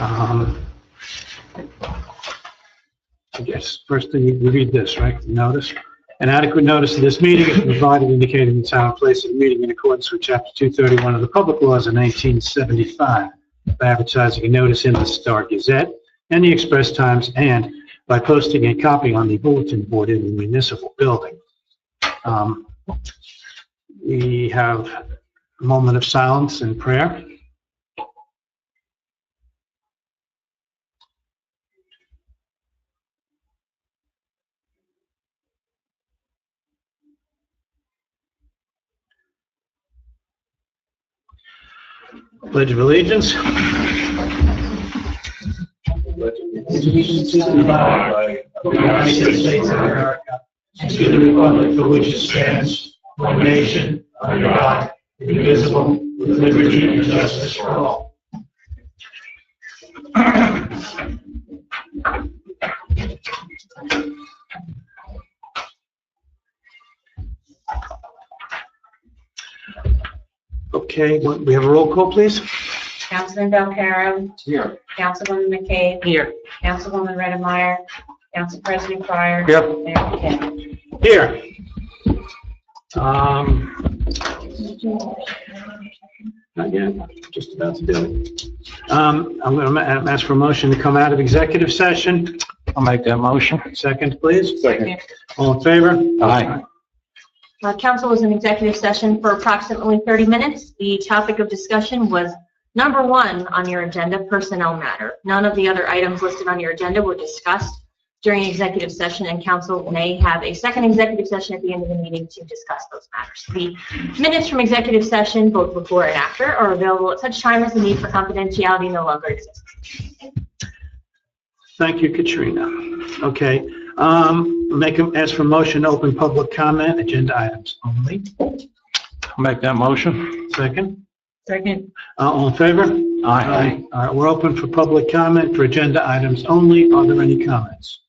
I guess first thing you read this, right? The notice. An adequate notice of this meeting is provided indicating the time and place of the meeting in accordance with Chapter 231 of the Public Laws of 1975 by advertising a notice in the Star Gazette and the Express Times and by posting a copy on the bulletin board in the municipal building. We have a moment of silence and prayer. Pledge of Allegiance. Allegiance to the flag of the United States of America and to the republic for which it stands, one nation, under God, indivisible, with liberty and justice for all. Okay, we have a roll call, please. Councilman Belcaro. Here. Councilwoman McCabe. Here. Councilwoman Redemeyer. Council President Pryor. Here. Mayor McKay. Here. Not yet, just about to do it. I'm going to ask for a motion to come out of executive session. I'll make that motion. Second, please. Second. All in favor? Aye. Council was in executive session for approximately 30 minutes. The topic of discussion was number 1 on your agenda, personnel matter. None of the other items listed on your agenda were discussed during executive session, and council may have a second executive session at the end of the meeting to discuss those matters. The minutes from executive session, both before and after, are available at such time as the need for confidentiality no longer exists. Thank you, Katrina. Okay. Ask for motion to open public comment, agenda items only. I'll make that motion. Second. Second. All in favor? Aye. All right, we're open for public comment for agenda items only. Are there any comments?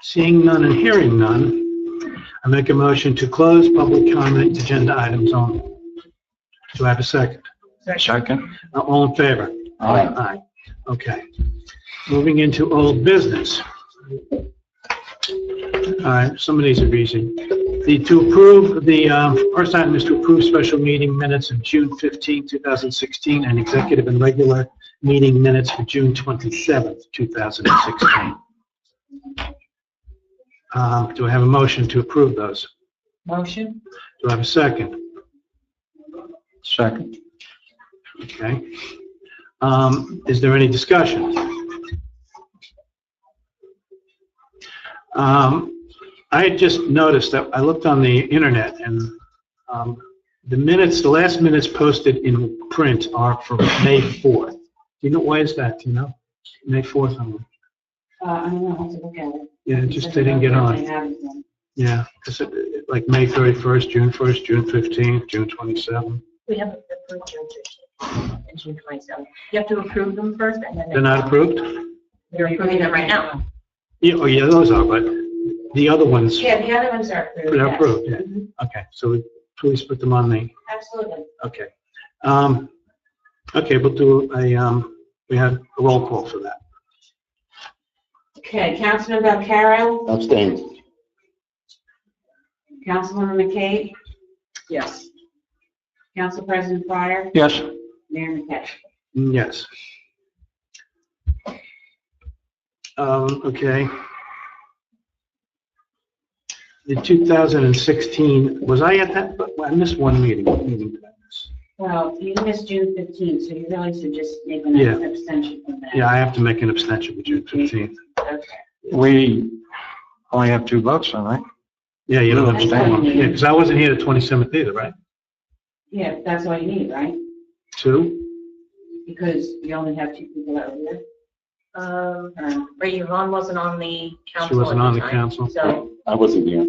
Seeing none and hearing none, I make a motion to close public comment, agenda items only. Do I have a second? Second. All in favor? Aye. Aye. Okay. Moving into old business. All right, some of these are easy. The first item is to approve special meeting minutes of June 15, 2016, and executive and regular meeting minutes for June 27, 2016. Do I have a motion to approve those? Motion. Do I have a second? Second. Okay. Is there any discussion? I had just noticed that I looked on the internet and the last minutes posted in print are for May 4th. Do you know why is that? Do you know? May 4th. I don't know how to look at it. Yeah, just they didn't get on. Yeah, because like May 31st, June 1st, June 15th, June 27th. We haven't approved June 15th and June 27th. You have to approve them first, and then They're not approved? You're approving them right now. Yeah, oh yeah, those are, but the other ones Yeah, the other ones are approved. are yes. approved, yeah. Mhm. Okay, so please put them on the, Absolutely. okay. Okay, we'll do we have a roll call for that. Okay, Councilman Belcaro. Abstain. Councilwoman McCabe. Yes. Council President Pryor. Yes. Mayor McKay. Yes. Okay. The 2016, was I at that? I missed one meeting. What meeting did I miss? Well, you missed June 15th, so you really should just make an Yeah. abstention from that. Yeah, I have to make an abstention for June 15th. Okay. We only have 2 votes, all right? Yeah, you don't That's abstain. fine. Yeah, because I wasn't here the 27th either, right? Yeah, that's all you need, right? 2? Because you only have 2 people that were here. Ray Yvonne wasn't on the council. She wasn't at on the time, council. So I wasn't here.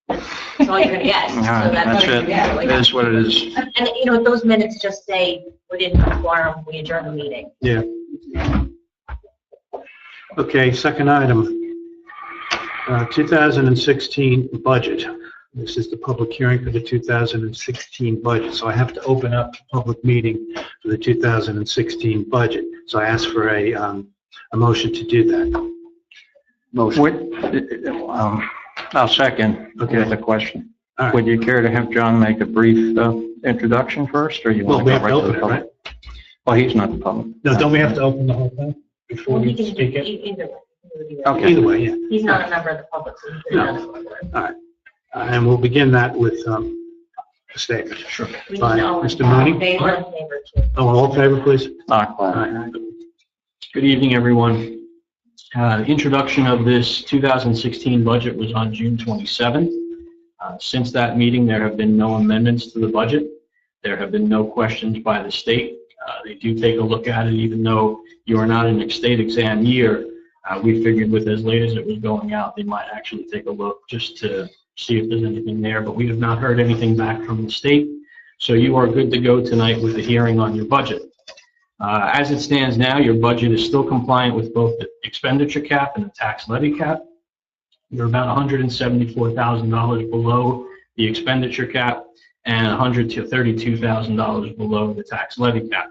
that's all you're gonna get. So That's all you're it. gonna get. Like, It is what it is. and you know, those minutes just say, we didn't have a quorum, we adjourned the meeting. Yeah. Okay, second item. 2016 budget. This is the public hearing for the 2016 budget. So I have to open up the public meeting for the 2016 budget. So I ask for a motion to do that. I'll second. Okay. With a question. All right. Would you care to have John make a brief introduction first, or you Well, want we to have go to right to open the it, public? right? Well, he's not the public. No, don't we have to open the whole thing before Well, we he can speak it? either way. Okay. Either way, yeah. He's not a member of the public, so he No. doesn't. All right. And we'll begin that with a statement. Sure. We need Fine. to all Mr. Mooney? in favor and favor too. Oh, all in favor, please? Aye. All right. Good evening, everyone. Introduction of this 2016 budget was on June 27th. Since that meeting, there have been no amendments to the budget. There have been no questions by the state. They do take a look at it, even though you are not in a state exam year. We figured with as late as it was going out, they might actually take a look just to see if there's anything there, but we have not heard anything back from the state. So you are good to go tonight with the hearing on your budget. As it stands now, your budget is still compliant with both the expenditure cap and the tax levy cap. You're about $174,000 below the expenditure cap and $132,000 below the tax levy cap.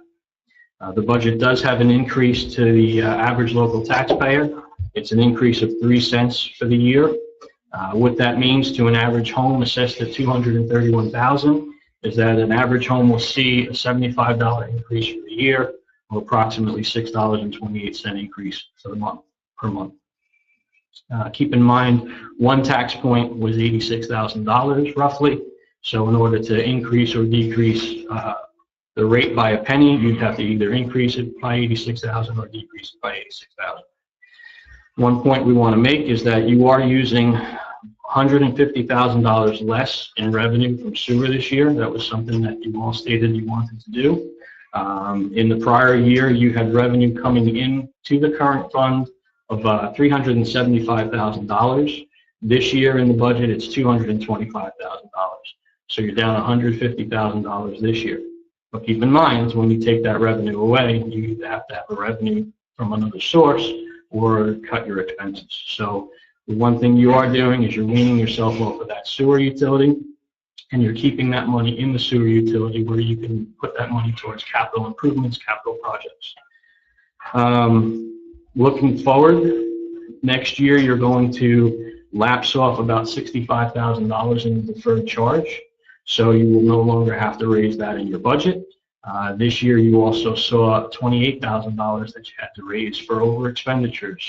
The budget does have an increase to the average local taxpayer. It's an increase of 3 cents for the year. What that means to an average home assessed at $231,000 is that an average home will see a $75 increase for the year, or approximately $6.28 increase for the month per month. Keep in mind, one tax point was $86,000 roughly. So in order to increase or decrease the rate by a penny, you'd have to either increase it by $86,000 or decrease it by $86,000. One point we want to make is that you are using $150,000 less in revenue from sewer this year. That was something that you all stated you wanted to do. In the prior year, you had revenue coming in to the current fund of $375,000. This year in the budget, it's $225,000. So you're down $150,000 this year. But keep in mind, when you take that revenue away, you either have to have a revenue from another source or cut your expenses. So the one thing you are doing is you're weaning yourself off of that sewer utility, and you're keeping that money in the sewer utility where you can put that money towards capital improvements, capital projects. Looking forward, next year you're going to lapse off about $65,000 in the deferred charge. So you will no longer have to raise that in your budget. This year you also saw $28,000 that you had to raise for over expenditures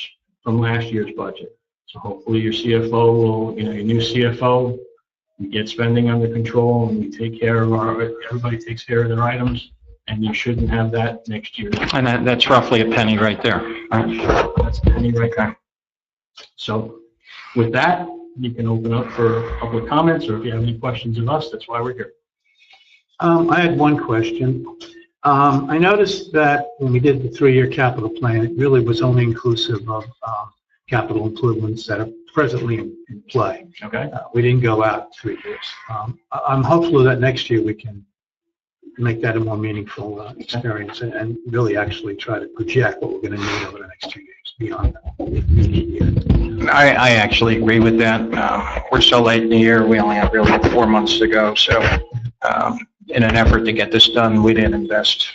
from last year's budget. So hopefully your CFO will, your new CFO, we get spending under control and we take care of everybody takes care of their items, and you shouldn't have that next year. And that's roughly a penny right there. Right? That's a penny right there. So with that, you can open up for public comments, or if you have any questions of us, that's why we're here. I had one question. I noticed that when we did the 3-year capital plan, it really was only inclusive of capital improvements that are presently in play. Okay. We didn't go out 3 years. I'm hopeful that next year we can make that a more meaningful experience and really actually try to project what we're going to need over the next 2 years beyond that immediate year. I actually agree with that. We're so late in the year, we only have really 4 months to go. So in an effort to get this done, we didn't invest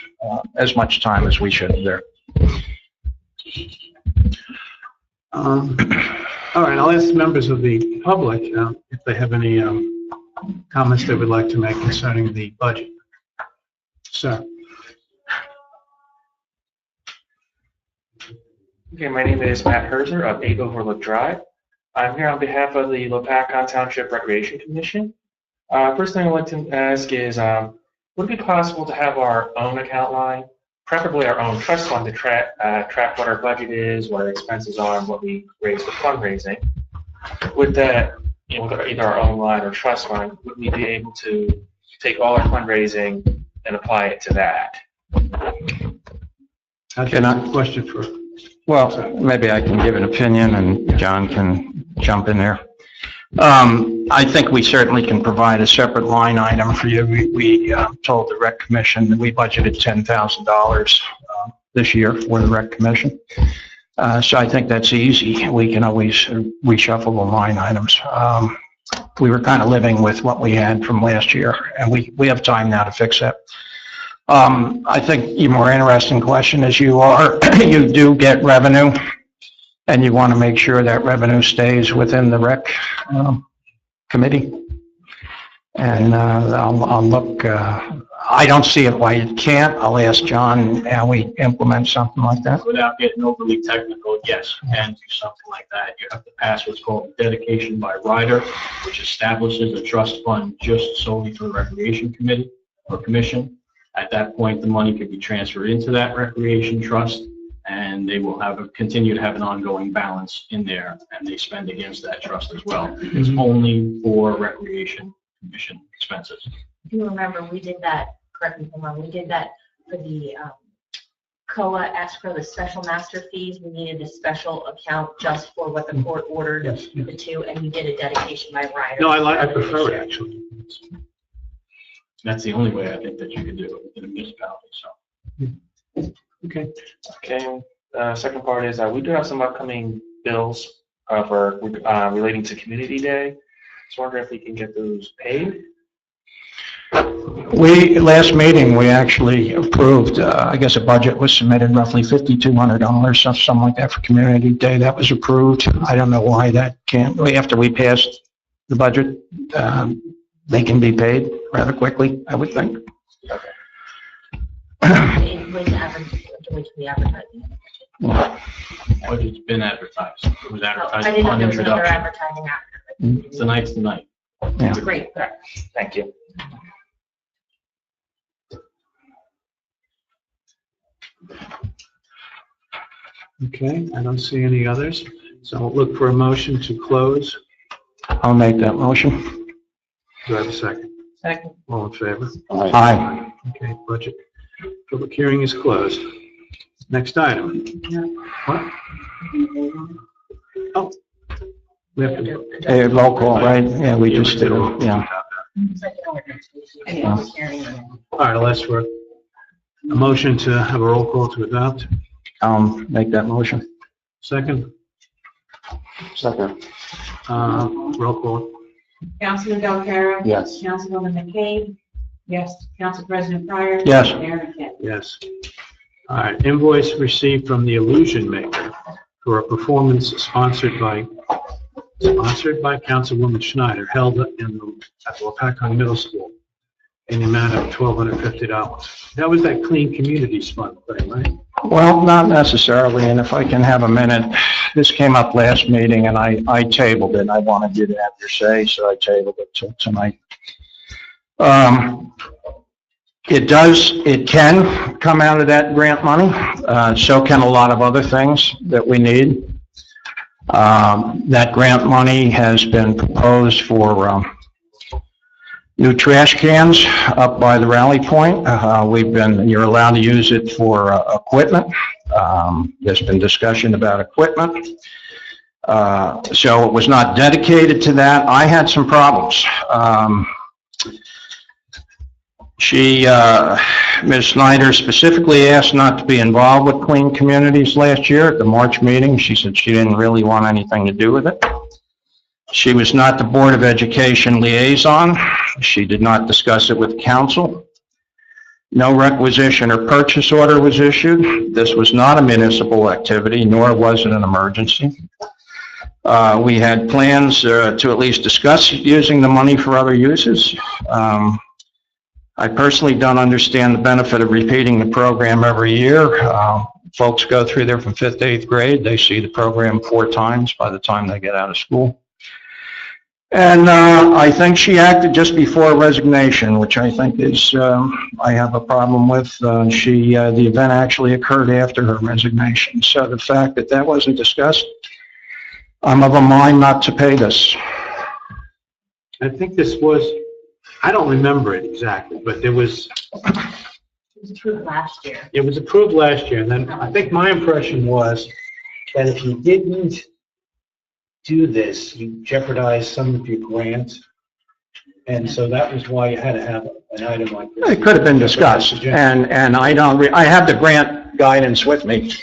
as much time as we should have there. All right, I'll ask members of the public if they have any comments they would like to make concerning the budget. Sir. Okay, my name is Matt Herzer of 8 Overlook Drive. I'm here on behalf of the Lopatcong Township Recreation Commission. First thing I'd like to ask is, would it be possible to have our own account line, preferably our own trust fund, to track what our budget is, what our expenses are, and what we raise for fundraising? With that, with either our own line or trust line, would we be able to take all our fundraising and apply it to that? Can I question for? Well, maybe I can give an opinion and John can jump in there. I think we certainly can provide a separate line item for you. We told the Rec Commission that we budgeted $10,000 this year for the Rec Commission. So I think that's easy. We can always reshuffle the line items. we were kind of living with what we had from last year, and we have time now to fix that. I think your more interesting question is you do get revenue, and you want to make sure that revenue stays within the rec committee. And I'll look, I don't see it why it can't. I'll ask John how we implement something like that. Without getting overly technical, yes, you can do something like that. You have to pass what's called dedication by rider, which establishes a trust fund just solely for the recreation committee or commission. At that point, the money could be transferred into that recreation trust, and they will continue to have an ongoing balance in there, and they spend against that trust as well. It's only for recreation commission expenses. If you remember, we did that, correct me if I'm wrong, we did that for the COA asked for the special master fees. We needed a special account just for what the court ordered, the two, and we did a dedication by rider. No, I prefer it, actually. That's the only way I think that you could do it in a municipality, so. Okay. Okay, second part is, we do have some upcoming bills for relating to Community Day. Just wondering if we can get those paid. Last meeting, we actually approved, I guess a budget was submitted, roughly $5,200, something like that for Community Day. That was approved. I don't know why that can't, after we passed the budget, they can be paid rather quickly, I would think. It was advertising. But it's been advertised. It was I advertised didn't know on there was another introduction. advertising after. Tonight's the night. Yeah. Great. Thank you. Okay, I don't see any others, so I'll look for a motion to close. I'll make that motion. Do I have a second? Second. All in favor? Aye. Okay, budget. Public hearing is closed. Next item. What? Oh. We have to. Hey, roll call, right? Yeah, we just did it, yeah. All right, let's work. A motion to have a roll call to adopt. Make that motion. Second, Second. roll call. Councilman Delcara? Yes. Councilwoman McCabe? Yes. Council President Pryor? Yes. Mayor McKinney? Yes. All right, invoice received from the Illusion Maker for a performance sponsored by Councilwoman Schneider, held at the Lopatcong Middle School in the amount of $1,250. That was that Clean Communities Fund thing, right? Well, not necessarily, and if I can have a minute, this came up last meeting, and I tabled it. I wanted you to have your say, so I tabled it till tonight. It can come out of that grant money, so can a lot of other things that we need. That grant money has been proposed for new trash cans up by the rally point. You're allowed to use it for equipment. There's been discussion about equipment. So it was not dedicated to that. I had some problems. Ms. Snyder specifically asked not to be involved with Clean Communities last year at the March meeting. She said she didn't really want anything to do with it. She was not the Board of Education liaison. She did not discuss it with council. No requisition or purchase order was issued. This was not a municipal activity, nor was it an emergency. We had plans to at least discuss using the money for other uses. I personally don't understand the benefit of repeating the program every year. Folks go through there from 5th to 8th grade. They see the program 4 times by the time they get out of school. And I think she acted just before resignation, which I think is, I have a problem with. The event actually occurred after her resignation. So the fact that that wasn't discussed, I'm of a mind not to pay this. I think this was, I don't remember it exactly, but there was, It was approved last year. it was approved last year, and then I think my impression was that if you didn't do this, you jeopardized some of your grants, and so that was why you had to have an item like this. It could have been discussed, and I have the grant guidance with me,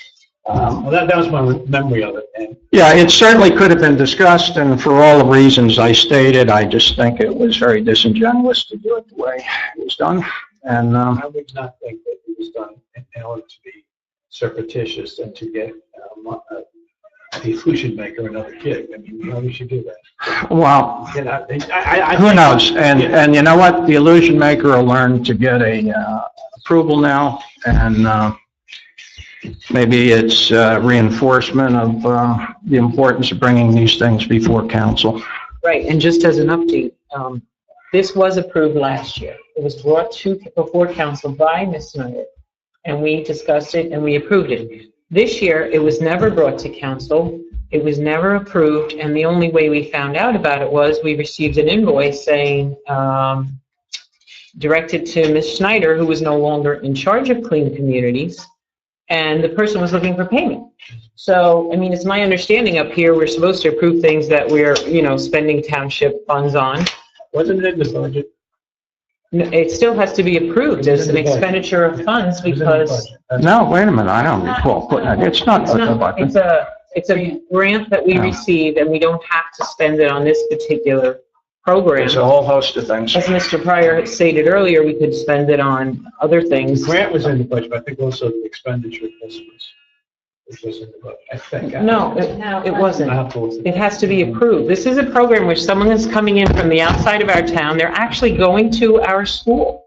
Well, that was my memory of it. And Yeah, it certainly could have been discussed, and for all the reasons I stated, I just think it was very disingenuous to do it the way it was done. And, I would not think that it was done in order to be surreptitious and to get who should make her another kid. I mean, how we should do that? well, You know, who knows? And you know what? The illusion maker will learn to get a approval now, and maybe it's reinforcement of the importance of bringing these things before council. Right, and just as an update, this was approved last year. It was brought before council by Ms. Snyder, and we discussed it and we approved it. This year, it was never brought to council. It was never approved, and the only way we found out about it was we received an invoice saying, directed to Ms. Schneider, who was no longer in charge of Clean Communities, and the person was looking for payment. So, I mean, it's my understanding up here, we're supposed to approve things that we're, spending township funds on. Wasn't it in the budget? It still has to be approved as an expenditure of funds because No, wait a minute, I don't recall putting that, it's not. it's a grant that we receive, and we don't have to spend it on this particular program. There's a whole host of things. As Mr. Pryor had stated earlier, we could spend it on other The things. grant was in the budget, but I think also the expenditure was in the budget. I think. No, it wasn't. I have to look. It has to be approved. This is a program where someone is coming in from the outside of our town. They're actually going to our school.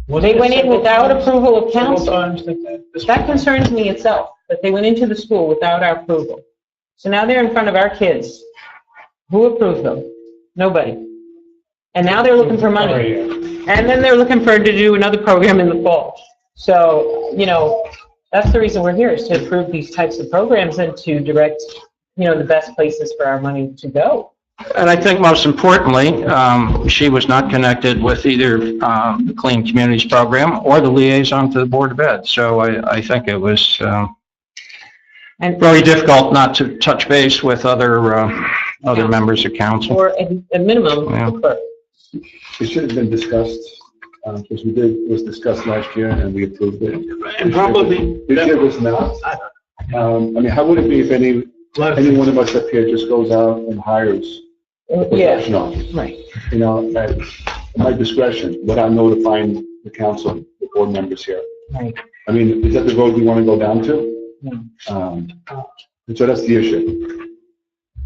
They went in without approval of council. That concerns me itself, that they went into the school without our approval. So now they're in front of our kids. Who approved them? Nobody. And now they're looking for money. And then they're looking to do another program in the fall. So, that's the reason we're here, is to approve these types of programs and to direct, the best places for our money to go. And I think most importantly, she was not connected with either the Clean Communities Program or the liaison to the Board of Ed. So I think it was very difficult not to touch base with other members of council. Or at minimum, Yeah. the clerk. It should have been discussed, because it was discussed last year and we approved it. And probably. This year was not. How would it be if any one of us up here just goes out and hires a Yeah, professional? right. At my discretion, without notifying the council, the board members here. Right. Is that the road we want to go down to? No. And so that's the issue.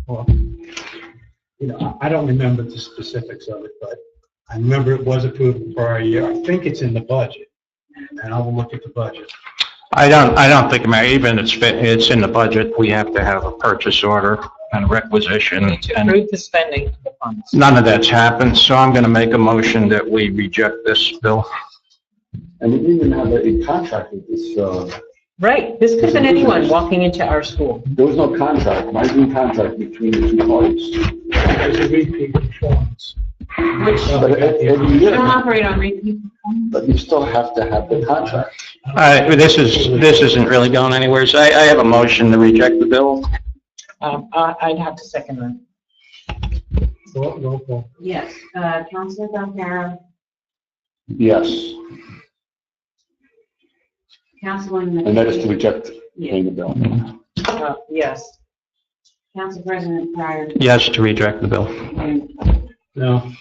Well, I don't remember the specifics of it, but I remember it was approved the prior year. I think it's in the budget, and I will look at the budget. I don't think, even it's in the budget, we have to have a purchase order and a requisition. To And approve the spending of the funds. none of that's happened, so I'm going to make a motion that we reject this bill. And we didn't even have a contract with this, Right, this could have been anyone walking into our school. there was no contract, not even contract between the two parties. There's a repeat performance. Which, But every we don't year, operate on repeat. but you still have to have the contract. This isn't really going anywhere, so I have a motion to reject the bill. I'd have to second that. Roll call. Yes, Councilor O'Hara, Yes, Councilwoman. and that is to reject paying the bill. Yes. Council President Pryor. Yes, to reject the bill. No.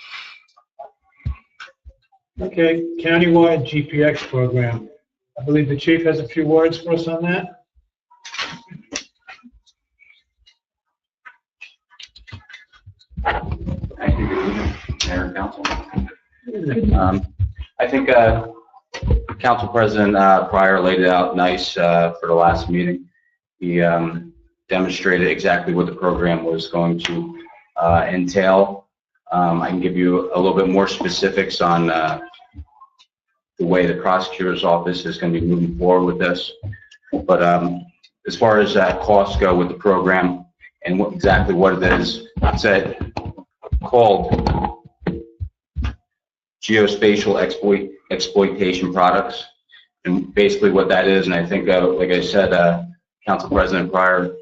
Okay, countywide GPX program. I believe the chief has a few words for us on that. Thank you, Mayor and Council. I think Council President Pryor laid it out nice for the last meeting. He demonstrated exactly what the program was going to entail. I can give you a little bit more specifics on the way the prosecutor's office is going to be moving forward with this. But as far as costs go with the program and exactly what it is, it's called geospatial exploitation products. And basically what that is, and I think, like I said, Council President Pryor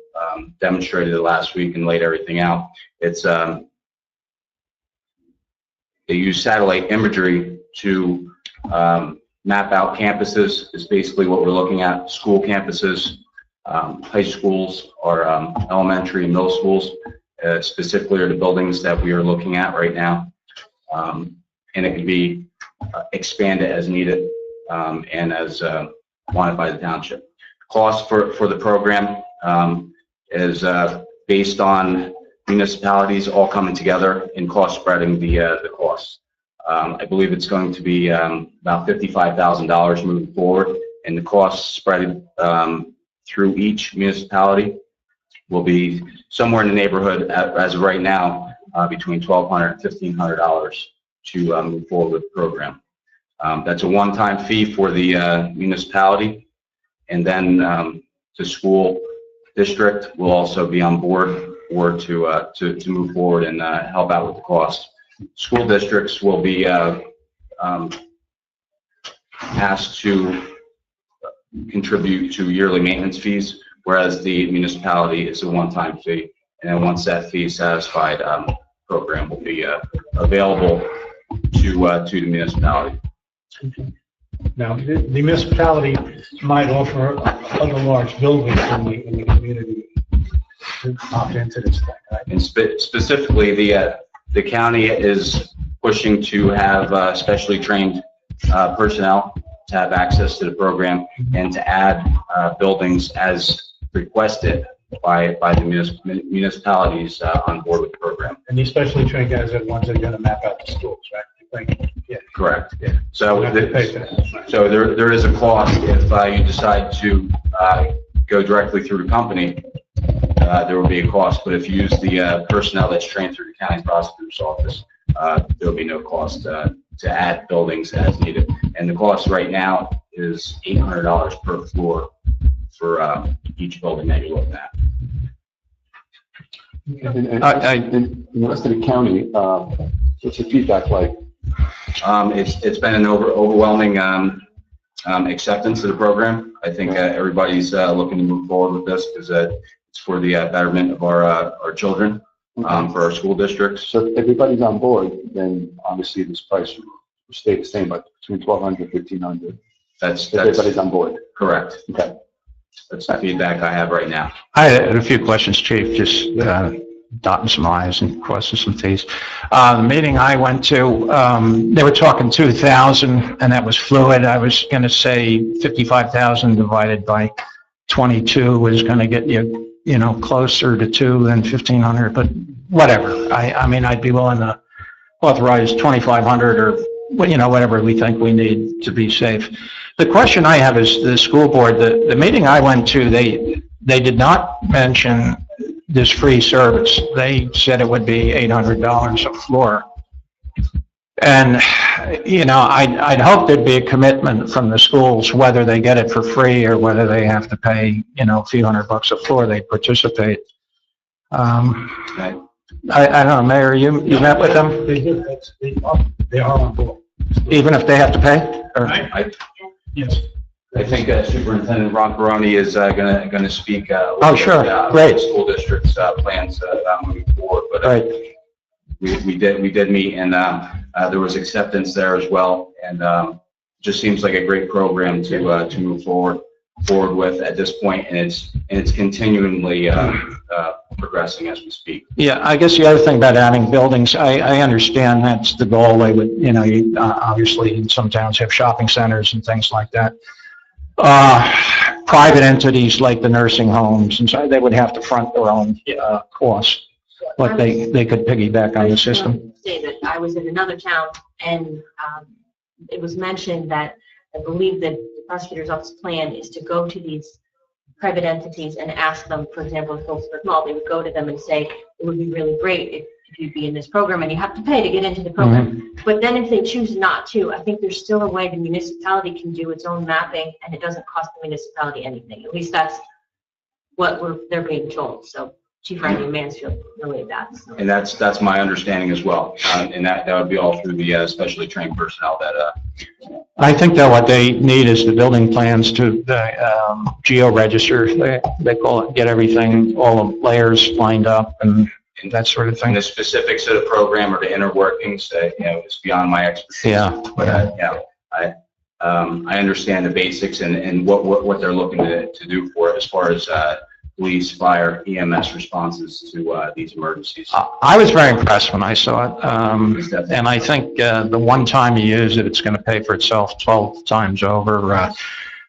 demonstrated it last week and laid everything out. It's they use satellite imagery to map out campuses. Is basically what we're looking at, school campuses, high schools or elementary and middle schools, specifically are the buildings that we are looking at right now. And it can be expanded as needed and as wanted by the township. Cost for the program is based on municipalities all coming together and cost spreading the costs. I believe it's going to be about $55,000 moving forward, and the costs spread through each municipality will be somewhere in the neighborhood, as of right now, between $1,200 and $1,500 to move forward with the program. That's a one-time fee for the municipality, and then the school district will also be on board to move forward and help out with the cost. School districts will be asked to contribute to yearly maintenance fees, whereas the municipality is a one-time fee. And then once that fee is satisfied, program will be available to the municipality. Now, the municipality might offer other large buildings in the community to opt into this thing, right? And specifically, the county is pushing to have specially trained personnel to have access to the program and to add buildings as requested by the municipalities on board with the program. And these specially trained guys are the ones that are going to map out the schools, right? Yeah. Correct. Yeah. So, You have to pay for that. so there is a cost if you decide to go directly through the company. There will be a cost, but if you use the personnel that's trained through the county prosecutor's office, there will be no cost to add buildings as needed. And the cost right now is $800 per floor for each building that you're looking at. And in the rest of the county, what's the feedback like? It's been an overwhelming acceptance of the program. I think everybody's looking to move forward with this because it's for the betterment of our children, for our school districts. So if everybody's on board, then obviously this price will stay the same, but between $1,200 and $1,500. That's Everybody's on board. correct. Okay. That's the feedback I have right now. I had a few questions, Chief, just dotting some i's and crossing some t's. The meeting I went to, they were talking 2,000, and that was fluid. I was going to say 55,000 divided by 22 was going to get you, closer to 2 than 1,500, but whatever. I mean, I'd be willing to authorize 2,500 or, whatever we think we need to be safe. The question I have is the school board, the meeting I went to, they did not mention this free service. They said it would be $800 a floor. And, I'd hope there'd be a commitment from the schools, whether they get it for free or whether they have to pay, a few $100 a floor, they participate. Right. I don't know, Mayor, you met with them, They do. They are on board. even if they have to pay? Or- Yes. I think Superintendent Ron Peroni is going to speak. Oh, sure. Great. The school district's plans moving forward. But Right. we did meet, and there was acceptance there as well. And just seems like a great program to move forward with at this point, and it's continually progressing as we speak. Yeah, I guess the other thing about adding buildings, I understand that's the goal. They would, you obviously in some towns have shopping centers and things like that. Private entities like the nursing homes, and so they would have to front their own costs, but they could piggyback on the system. Say that I was in another town, and it was mentioned that I believe that the prosecutor's office plan is to go to these private entities and ask them, for example, if Phillipsburg Mall, they would go to them and say, it would be really great if you'd be in this program, and you have to pay to get into the program. But then if they choose not to, I think there's still a way the municipality can do its own mapping, and it doesn't cost the municipality anything. At least that's what they're being told. So Chief Randy Mansfield relayed that. So. And that's my understanding as well. And that would be all through the specially trained personnel that. I think that what they need is the building plans to geo-register, they call it, get everything, all the layers lined up and that sort of And thing. the specifics of the program or the inner workings, is beyond my expertise. Yeah. But I understand the basics and what they're looking to do for it as far as police, fire, EMS responses to these emergencies. I was very impressed when I saw it, and I think the one time you use it, it's going to pay for itself 12 times over,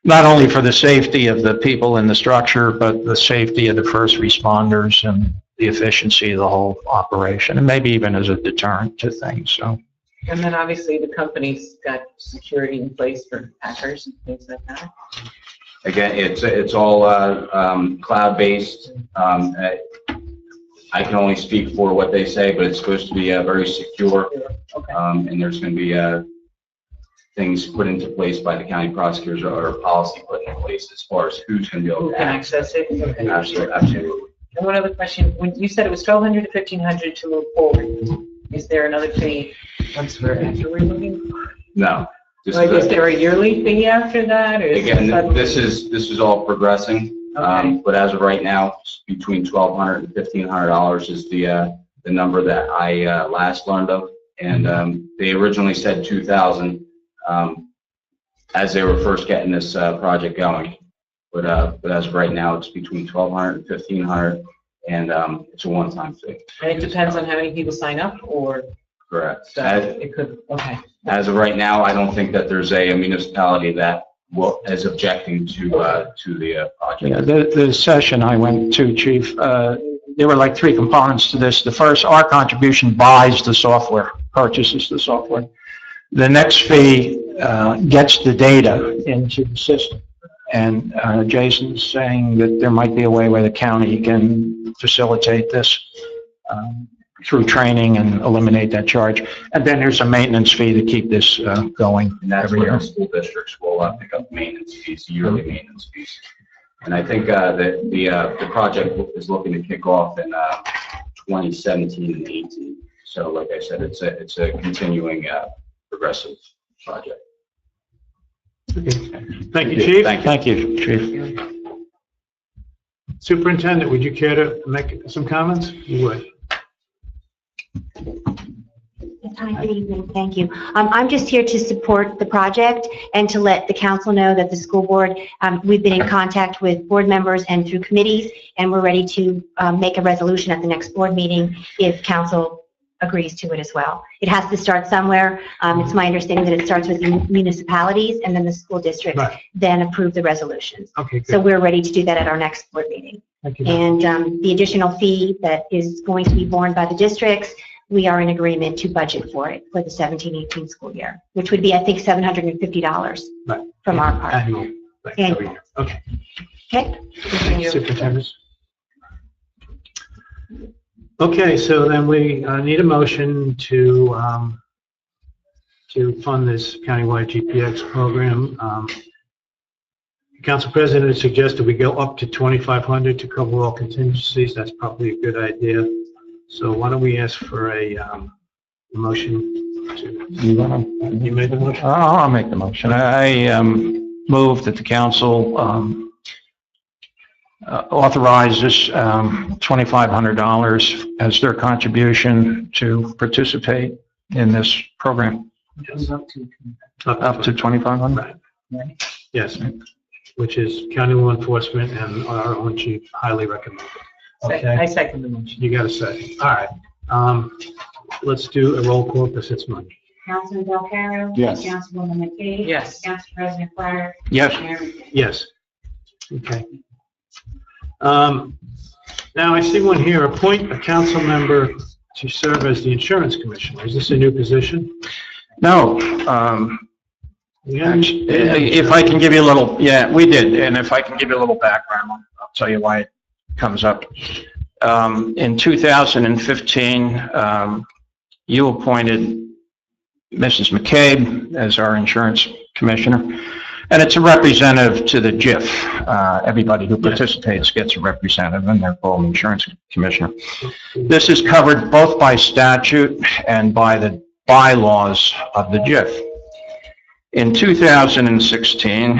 not only for the safety of the people in the structure, but the safety of the first responders and the efficiency of the whole operation, and maybe even as a deterrent to things. So. And then obviously the company's got security in place for hackers and things like that. Again, it's all cloud-based. I can only speak for what they say, but it's supposed to be very secure. Okay. And there's going to be things put into place by the county prosecutors or policy put in place as far as who's going to be able Who to can access it? Okay. Absolutely. And one other question, when you said it was $1,200 to $1,500 to move forward, is there another fee after we're moving? No. Like, is there a yearly fee after that? Or Again, this is all progressing, Okay. but as of right now, between $1,200 and $1,500 is the number that I last learned of, and they originally said $2,000 as they were first getting this project going, but as of right now, it's between $1,200 and $1,500, and it's a one-time fee. And it depends on how many people sign up, or Correct. so it could, okay. As of right now, I don't think that there's a municipality that is objecting to the project. Yeah, the session I went to, Chief, there were like 3 components to this. The first, our contribution buys the software, purchases the software. The next fee gets the data into the system. And Jason's saying that there might be a way where the county can facilitate this through training and eliminate that charge. And then there's a maintenance fee to keep this going And that's every where year. the school districts will pick up maintenance fees, yearly maintenance fees. And I think that the project is looking to kick off in 2017 and 18. So like I said, it's a continuing progressive project. Okay. Thank you, Chief. Thank you, Chief. Superintendent, would you care to make some comments? You would. Hi, good evening. Thank you. I'm just here to support the project and to let the council know that the school board, we've been in contact with board members and through committees, and we're ready to make a resolution at the next board meeting if council agrees to it as well. It has to start somewhere. It's my understanding that it starts with the municipalities and then the school districts, Right. then approve the resolutions. Okay, So good. we're ready to do that at our next board meeting. Thank you. And the additional fee that is going to be borne by the districts, we are in agreement to budget for it for the 17-18 school year, which would be, I think, $750 Right. from our part. Annual. Right, every year. Okay. Okay? Superintendent. Okay, so then we need a motion to fund this countywide GPX program. Council President has suggested we go up to $2,500 to cover all contingencies. That's probably a good idea. So why don't we ask for a motion to, you made the motion? I'll make the motion. I move that the council authorize this $2,500 as their contribution to participate in this program. Yes. Up to $2,500? Right. Yes, which is county law enforcement and our own chief highly recommended. I Okay, second the motion. you got a second. All right. Let's do a roll call because it's money. Councilman Belcarro? Yes. Councilwoman McKee? Yes. Council President Farr? Yes. Mayor Mickey? Yes. Okay. Now I see one here, appoint a council member to serve as the insurance commissioner. Is this a new position? No. If I can give you a little, yeah, we did, and if I can give you a little background, I'll tell you why it comes up. In 2015, you appointed Mrs. McCabe as our insurance commissioner, and it's a representative to the JIF. Everybody who participates gets a representative, and they're called insurance commissioner. This is covered both by statute and by the bylaws of the JIF. In 2016,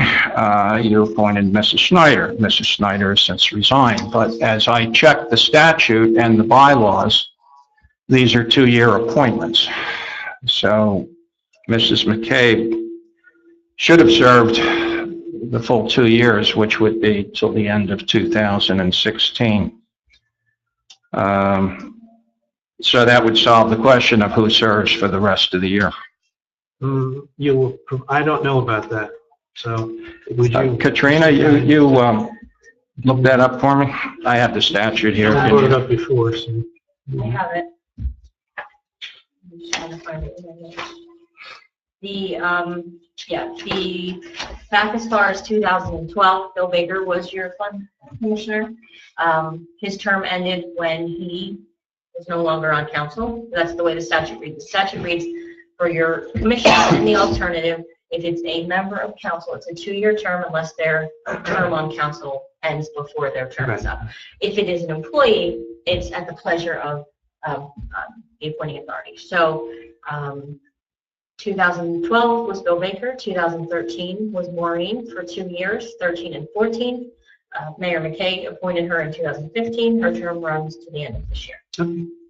you appointed Mrs. Schneider. Mrs. Schneider has since resigned, but as I checked the statute and the bylaws, these are 2-year appointments. So Mrs. McCabe, should have served the full 2 years, which would be till the end of 2016. So that would solve the question of who serves for the rest of the year. I don't know about that, so would you? Katrina, you look that up for me? I have the statute here. I brought it up before, so. I have it. I'm just trying to find it. The back as far as 2012, Bill Baker was your fund commissioner. His term ended when he was no longer on council. That's the way the statute reads. The statute reads for your commissioner and the alternative, if it's a member of council, it's a 2-year term unless their term on council ends before their term is up. If it is an employee, it's at the pleasure of the appointing authority. So 2012 was Bill Baker, 2013 was Maureen for 2 years, 13 and 14. Mayor McKay appointed her in 2015. Her term runs to the end of this year.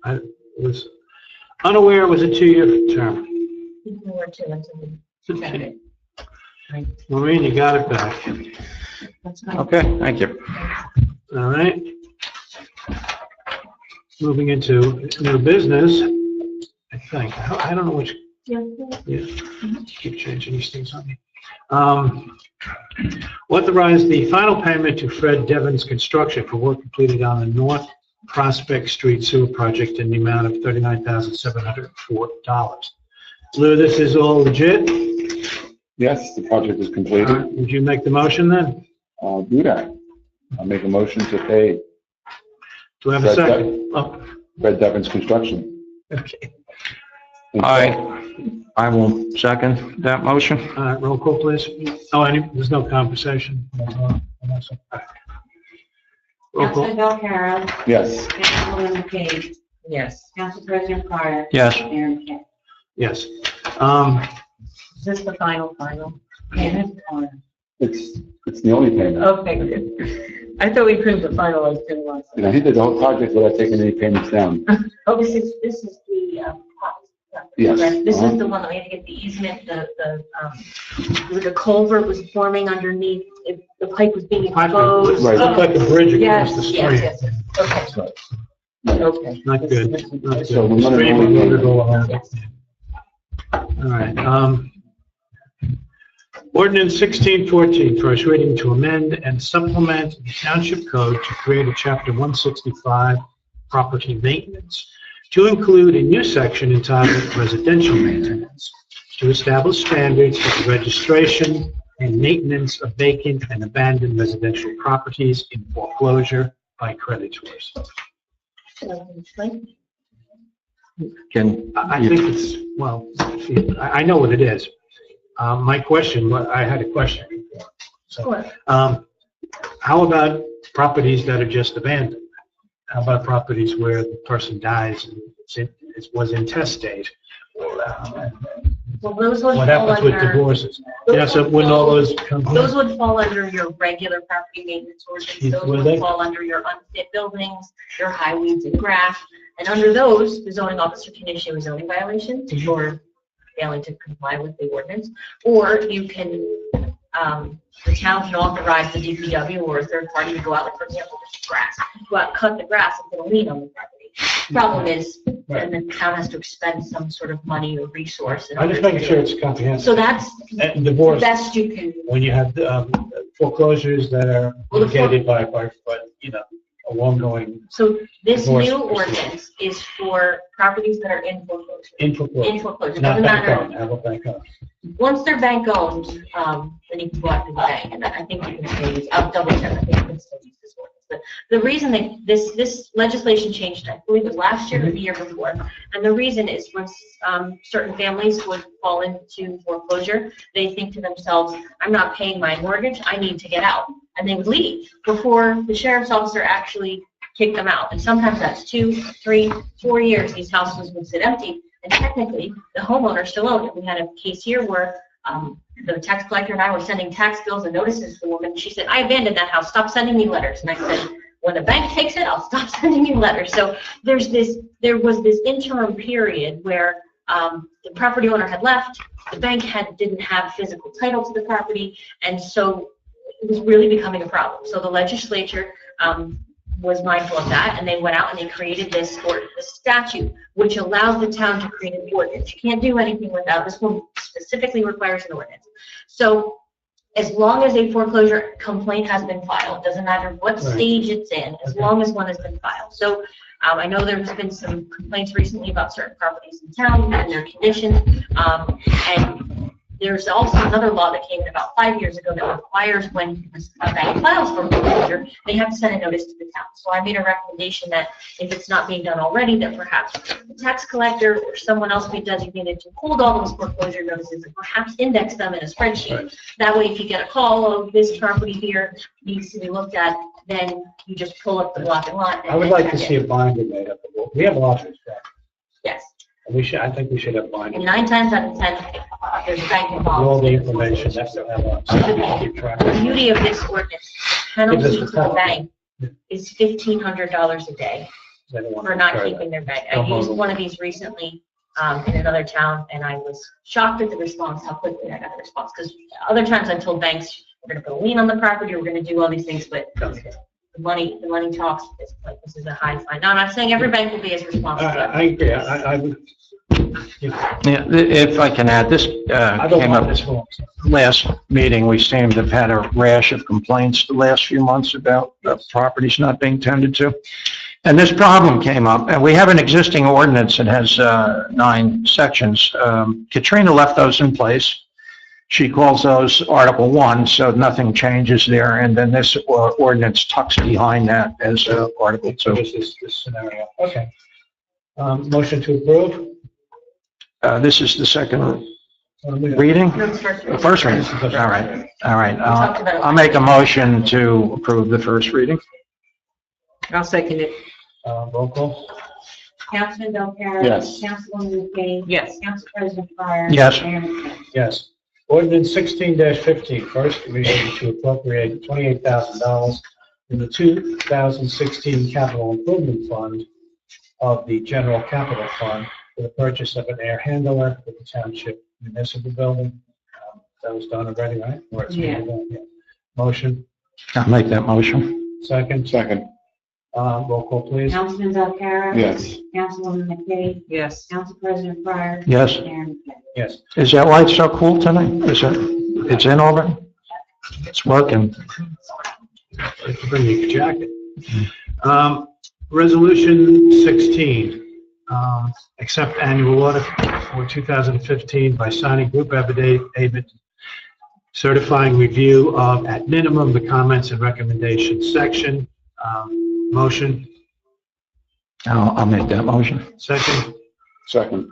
I was unaware it was a 2-year term. Okay. Maureen, you got it back. Okay, thank you. All right. Moving into new business, I think. I don't know which. Yeah. Keep changing these things on me. Authorize the final payment to Fred Devon's Construction for work completed on the North Prospect Street Sewer Project in the amount of $39,704. Lou, this is all legit? Yes, the project is completed. Would you make the motion then? I'll do that. I'll make a motion to pay Do I have a second? Oh, Fred Devon's Construction. okay. I will second that motion. All right, roll call, please. Oh, there's no conversation. Roll Councilman call. Belcarra. Yes. Councilwoman McCabe. Yes. Council President Pryor. Yes. Mayor McKay. Yes. Is this the final? Payment or- It's the only payment. Okay, good. I thought we couldn't finalize it once. And he did the whole project without taking any payments down. Oh, this is the, Yes. this is the one that we had to get the easement, the culvert was forming underneath, the pipe was being exposed. Right. It looked like a bridge across Yes, the yes, street. yes, okay. Okay. Not good. Not good. So we're gonna Stream go will with- go along. All right. Ordinance 1614, first reading to amend and supplement the Township Code to create a Chapter 165 property maintenance to include a new section entitled residential maintenance to establish standards for the registration and maintenance of vacant and abandoned residential properties in foreclosure by creditors. I think it's, well, I know what it is. My question, I had a question before. So, how about properties that are just abandoned? How about properties where the person dies and it was intestate? Well, those would What fall happens with under, divorces? Yeah, so wouldn't all those come? those would fall under your regular property maintenance ordinance. Those Would they? would fall under your unfit buildings, your high weeds and grass. And under those, the zoning officer can issue a zoning violation for failing to comply with the ordinance. Or you can, the town can authorize the DPW or a third party to go out, like for example, grass, go out, cut the grass and put a lien on the property. Problem is, then the town has to expend some sort of money or resource. in I'm just order to making do sure it. it's comprehensive. So that's And the divorce, best you can. when you have foreclosures that are Well, the located by, you know, a long-going So this Divorce new proceedings. ordinance is for properties that are in foreclosure. in foreclosure, In foreclosure, not doesn't bank matter. owned. How about bank owned? Once they're bank owned, then you can go out to the bank, and I think you can still use, I'll double check, I think you can still use this ordinance. But the reason that this legislation changed, I believe it was last year or the year before, and the reason is when certain families would fall into foreclosure, they think to themselves, I'm not paying my mortgage, I need to get out. And they would leave before the sheriff's officer actually kicked them out. And sometimes that's 2, 3, 4 years these houses would sit empty, and technically the homeowner still owned it. We had a case here where the tax collector and I were sending tax bills and notices to the woman. She said, I abandoned that house, stop sending me letters. And I said, when the bank takes it, I'll stop sending you letters. So there was this interim period where The property owner had left, the bank didn't have physical title to the property, and so it was really becoming a problem. So the legislature was mindful of that, and they went out and they created this statute, which allows the town to create an ordinance. You can't do anything without, this one specifically requires an ordinance. So as long as a foreclosure complaint has been filed, doesn't matter what stage it's in, as long as one has been filed. So I know there's been some complaints recently about certain properties in town and their conditions, and there's also another law that came in about 5 years ago that requires when a bank files for foreclosure, they have to send a notice to the town. So I made a recommendation that if it's not being done already, that perhaps the tax collector or someone else be designated to hold all those foreclosure notices and perhaps index them in a spreadsheet. Right. That way, if you get a call of this property here needs to be looked at, then you just pull up the block and lot. I would like to see a binder made up of it. We have lots of stuff. Yes. And I think we should have binders. And 9 times out of 10, there's a bank With all involved. the information, that's what I want. So we can keep track of The it. beauty of this ordinance, penalty to the bank is $1,500 a day I don't want for to not carry keeping that. their bank. I used one of these recently in another town, and I was shocked at the response, how quickly I got the response. Because other times I've told banks, we're going to put a lien on the property, we're going to do all these things, but the money talks. It's like, this is a high fine. Now, I'm not saying every bank will be as responsible. I agree. I would. Yeah, if I can add, this I don't came want up this wrong. last meeting. We seem to have had a rash of complaints the last few months about properties not being tended to. And this problem came up, and we have an existing ordinance that has 9 sections. Katrina left those in place. She calls those Article 1, so nothing changes there, and then this ordinance tucks behind that as Article 2. So this scenario. Okay. Motion to approve? This is the second Read. reading? No, it's first The first reading? All right. I'll make a motion to approve the first reading. I'll second it. Roll call? Councilman Belcarra. Yes. Councilwoman McKay. Yes. Council President Fryer. Yes. Mayor McKay. Yes. Ordinance 16-15, first reading to appropriate $28,000 in the 2016 Capital Improvement Fund of the General Capital Fund for the purchase of an air handler for the Township Municipal Building. That was done already, right? Or it's being done, yeah. Motion, I'll make that motion. second. Second. Roll call, please. Councilman Belcarra. Yes. Councilwoman McKay. Yes. Council President Fryer. Yes. Mayor McKay. Yes. Is that why it's so cool tonight? Is it, it's in already? It's working. Let's bring your jacket. Resolution 16, accept annual audit for 2015 by signing group affidavit certifying review of, at minimum, the comments and recommendations section. Motion, I'll make that motion. second. Second.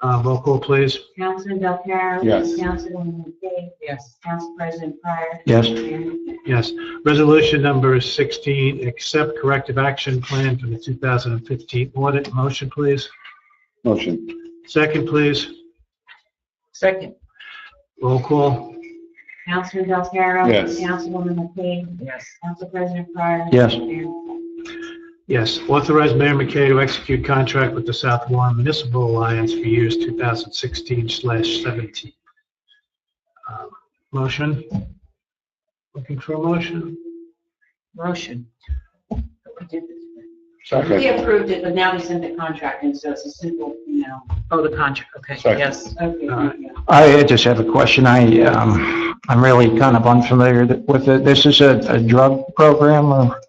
Roll call, please. Councilman Belcarra. Yes. Councilwoman McKay. Yes. Council President Fryer. Yes. Mayor McKay. Yes. Resolution number 16, accept corrective action plan for the 2015 audit. Motion, please. Motion. Second, please. Second. Roll call. Councilman Belcarra. Yes. Councilwoman McKay. Yes. Council President Fryer. Yes. Mayor McKay. Yes, authorize Mayor McKay to execute contract with the South Warren Municipal Alliance for years 2016/17. Motion? Looking for a motion? Motion. Second. We approved it, but now we sent the contract in, so it's a simple, Oh, the contract, okay, Second. yes. okay. I just have a question. I'm really kind of unfamiliar with it. This is a drug program or?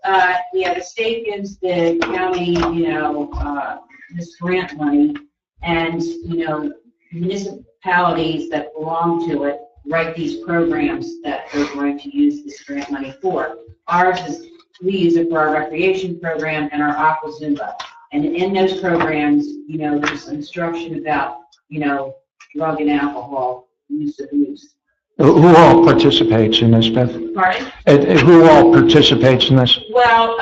Yeah, the state gives the county, this grant money, and, municipalities that belong to it write these programs that they're going to use this grant money for. Ours is, we use it for our recreation program and our Aqua Zumba. And in those programs, there's instruction about, drug and alcohol use abuse. Who all participates in this, Beth? Pardon? Who all participates in this? Well,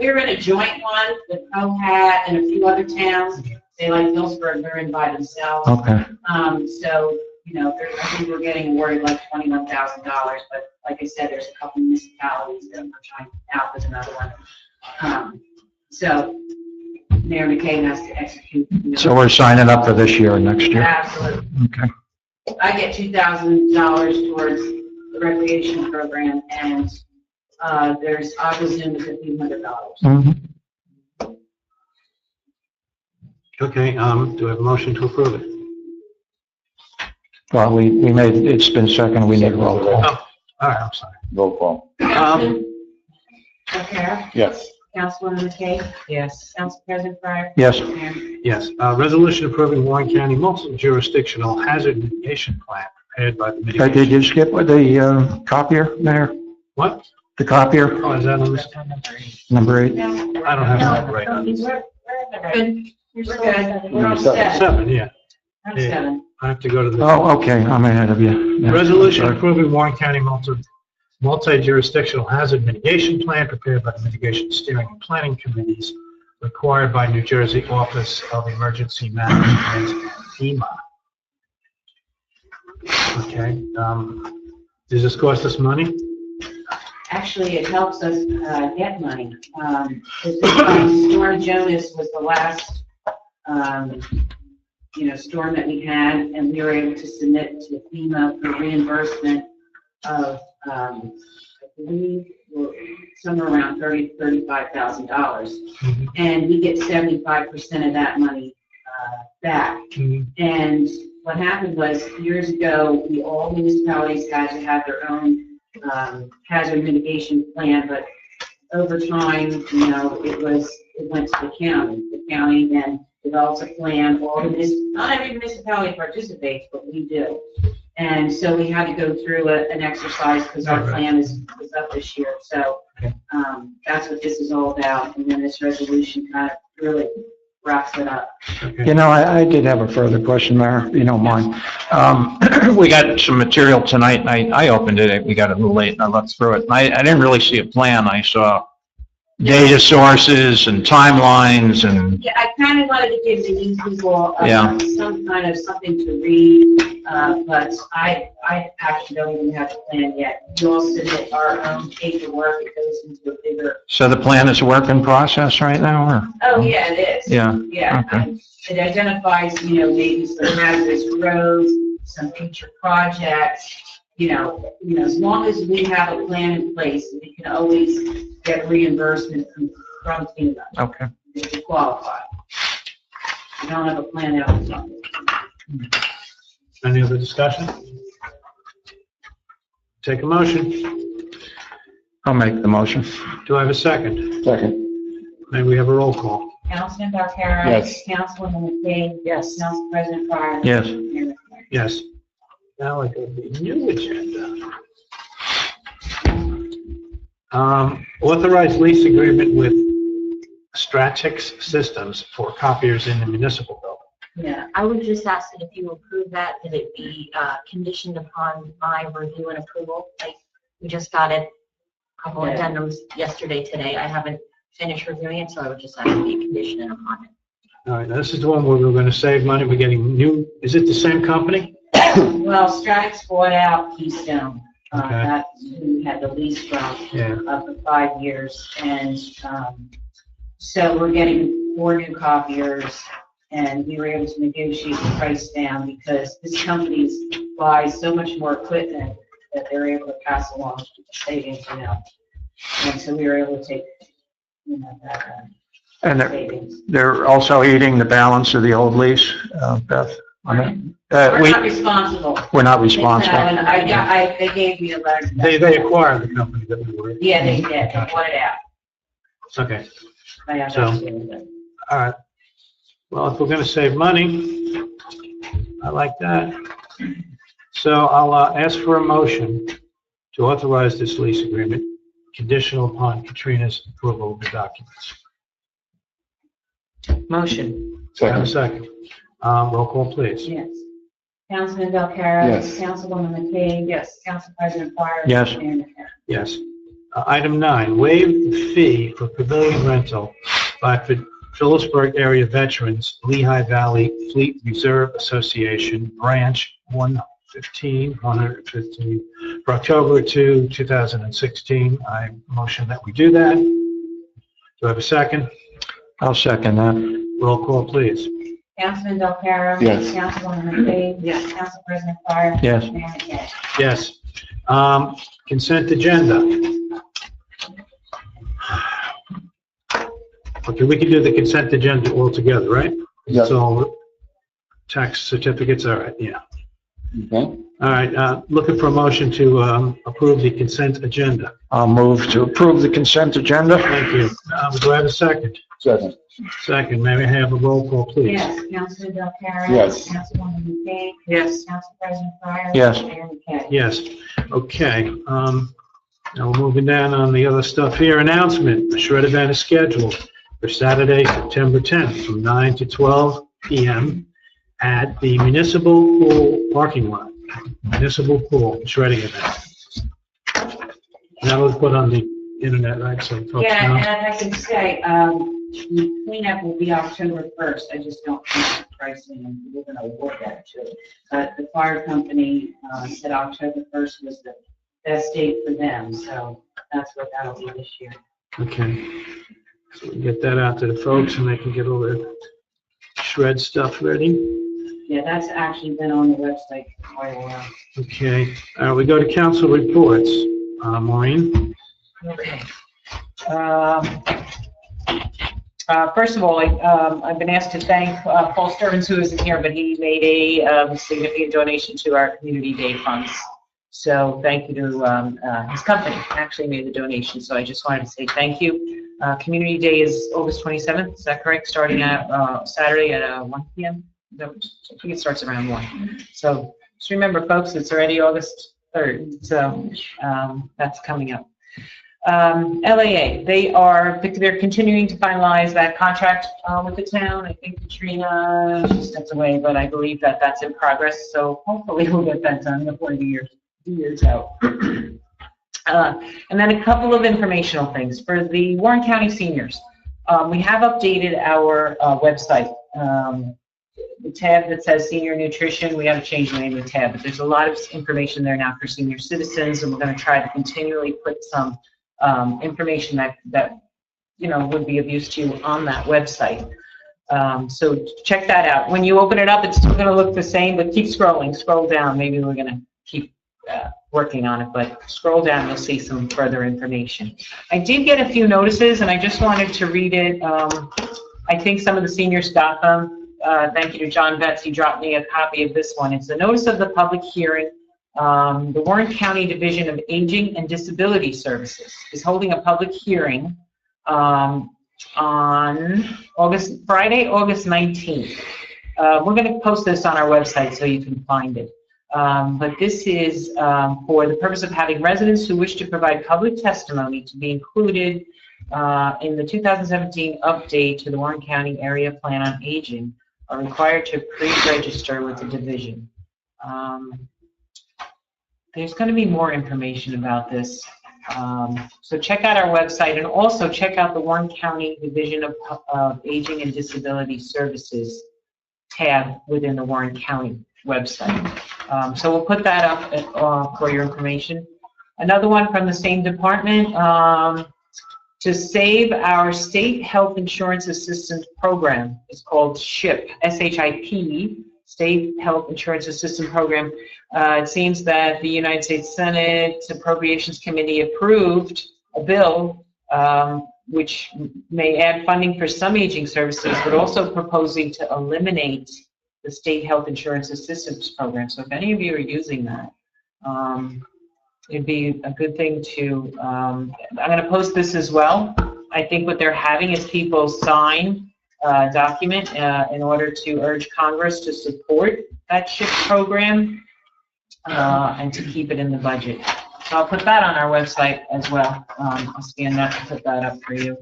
we're in a joint one with Cohat and a few other towns. They like Hillsburg, they're in by themselves. Okay. So, I think we're getting awarded like $21,000, but like I said, there's a couple municipalities that we're trying out with another one. So Mayor McKay has to execute. So we're signing up for this year and next year? Absolutely. Okay. I get $2,000 towards the recreation program, and there's AquaZoom is $1,500. Mhm. Okay, do I have a motion to approve it? Well, we made, it's been second, we need a roll call. Oh, all right, I'm sorry. Roll call. Um, O'Hara? Yes. Councilwoman McKay? Yes. Council President Fryer? Yes. Mayor? Yes, resolution approving Warren County multi-jurisdictional hazard mitigation plan prepared by the Did mitigation. you skip with the copier, Mayor? What? The copier, Oh, is that on this? number 8? I don't have that right on. Good. You're We're still good. seven. We're on Seven. 7. 7, yeah. I'm Yeah. 7. I have to go to the. Oh, okay, I'm ahead of you. Yeah. Resolution Sorry. approving Warren County multi-jurisdictional hazard mitigation plan prepared by the Mitigation Steering and Planning Committees required by New Jersey Office of Emergency Management, FEMA. Okay, does this cost us money? Actually, it helps us get money. This time, Storm Jonas was the last, storm that we had, and we were able to submit to FEMA for reimbursement of, I believe, somewhere around $35,000. Mhm. And we get 75% of that money back. Mhm. And what happened was, years ago, all municipalities had to have their own hazard mitigation plan, but over time, it went to the county. The county then develops a plan. Not every municipality participates, but we do. And so we had to go through an exercise because our plan is up this year. So that's what this is all about. And then this resolution kind of really wraps it up. Okay. You know, I did have a further question, Mayor, if you don't mind. We got some material tonight, and I opened it, we got it a little late, and I looked through it, and I didn't really see a plan. I saw data sources and timelines and, Yeah, I kind of wanted to give the new people Yeah. some kind of something to read, but I actually don't even have a plan yet. We all submit our own paperwork, it goes into a bigger, so the plan is a work in process right now, or? oh, yeah, it is. Yeah, Yeah, okay. it identifies, maybe some hazardous roads, some future projects, as long as we have a plan in place, we can always get reimbursement from FEMA Okay. if you qualify. We don't have a plan out. Any other discussion? Take a motion. I'll make the motion. Do I have a second? Second. May we have a roll call? Councilman Barcara. Yes. Councilwoman McKay. Yes. Council President Fryer. Yes. Mayor McKay. Yes. Now I go to the new agenda. Authorized lease agreement with Stratix Systems for copiers in the municipal building. Yeah, I would just ask that if you approve that it be conditioned upon my review and approval. We just got it, a couple of addendums yesterday, today. I haven't finished reviewing it, so I would just ask to be conditioned upon it. All right, now this is the one where we're going to save money. We're getting new, is it the same company? Well, Stratix bought out Keystone. Okay. That's who we had the lease from. Yeah. For 5 years, and so we're getting 4 new copiers, and we were able to negotiate the price down because this company buys so much more equipment that they're able to pass along savings, and so we were able to take, that And savings. they're also eating the balance of the old lease, Beth? on it? We're not responsible. We're not And responsible. they gave me a letter. They acquired the company that we were. Yeah, they did, they bought it out. Okay, I have So- that. all right. Well, if we're going to save money, I like that. So I'll ask for a motion to authorize this lease agreement conditional upon Katrina's approval of the documents. Motion. Do I have a Second. second? Roll call, please. Yes. Councilman Belcarra? Yes. Councilwoman McKay? Yes. Council President Fryer? Yes. Mayor McKay? Yes. Item 9, waive the fee for pavilion rental by Phillipsburg Area Veterans, Lehigh Valley Fleet Reserve Association, Branch 115, for October 2, 2016. I motion that we do that. Do I have a second? I'll second that. Roll call, please. Councilman Del Piero? Yes. Councilwoman McVeigh? Yes. Council President Fire? Yes. Mayor McKinney? Yes. Consent agenda. Okay, we can do the consent agenda all together, right? Yeah. So, tax certificates, all right, yeah. Okay. All right, looking for a motion to approve the consent agenda. I'll move to approve the consent agenda. Thank you. Do I have a second? Second. Second, may we have a roll call, please? Yes. Councilman Del Piero? Yes. Councilwoman McVeigh? Yes. Council President Fire? Yes. Mayor McKinney? Yes. Okay. Now we're moving down on the other stuff here. Announcement, the shred event is scheduled for Saturday, September 10th from 9 to 12 p.m. at the Municipal Pool parking lot. Municipal Pool shredding event. That was put on the internet, right, so folks Yeah, know? and I can say, the cleanup will be October 1st. I just don't think the pricing, and we're going to award that to it. But the fire company said October 1st was the best date for them, so that's what that'll be this year. Okay. So we can get that out to the folks and they can get all their shred stuff ready. Yeah, that's actually been on the website for quite a while. Okay. We go to council reports. Maureen? Okay. First of all, I've been asked to thank Paul Stearns, who isn't here, but he made a significant donation to our Community Day funds. So thank you to his company, actually made the donation. So I just wanted to say thank you. Community Day is August 27th, is that correct? Starting at Saturday at 1 p.m.? I think it starts around 1. So just remember, folks, it's already August 3rd. So that's coming up. LAA, they're continuing to finalize that contract with the town. I think Katrina, she stepped away, but I believe that that's in progress. So hopefully we'll get that done before the year's out. And then a couple of informational things. For the Warren County seniors, we have updated our website. The tab that says senior nutrition, we have to change the name of the tab, but there's a lot of information there now for senior citizens, and we're going to try to continually put some information that would be of use to you on that website. So check that out. When you open it up, it's still going to look the same, but keep scrolling. Scroll down. Maybe we're going to keep working on it, but scroll down, you'll see some further information. I did get a few notices, and I just wanted to read it. I think some of the seniors got them. Thank you to John Betts. He dropped me a copy of this one. It's a notice of the public hearing. The Warren County Division of Aging and Disability Services is holding a public hearing on Friday, August 19th. We're going to post this on our website so you can find it. But this is for the purpose of having residents who wish to provide public testimony to be included in the 2017 update to the Warren County Area Plan on Aging are required to pre-register with the division. There's going to be more information about this. So check out our website, and also check out the Warren County Division of Aging and Disability Services tab within the Warren County website. So we'll put that up for your information. Another one from the same department, to save our state health insurance assistance program. It's called SHIP, S-H-I-P, State Health Insurance Assistance Program. It seems that the United States Senate Appropriations Committee approved a bill which may add funding for some aging services, but also proposing to eliminate the State Health Insurance Assistance Program. So if any of you are using that, it'd be a good thing to, I'm going to post this as well. I think what they're having is people sign a document in order to urge Congress to support that SHIP program and to keep it in the budget. So I'll put that on our website as well. I'll scan that and put that up for you.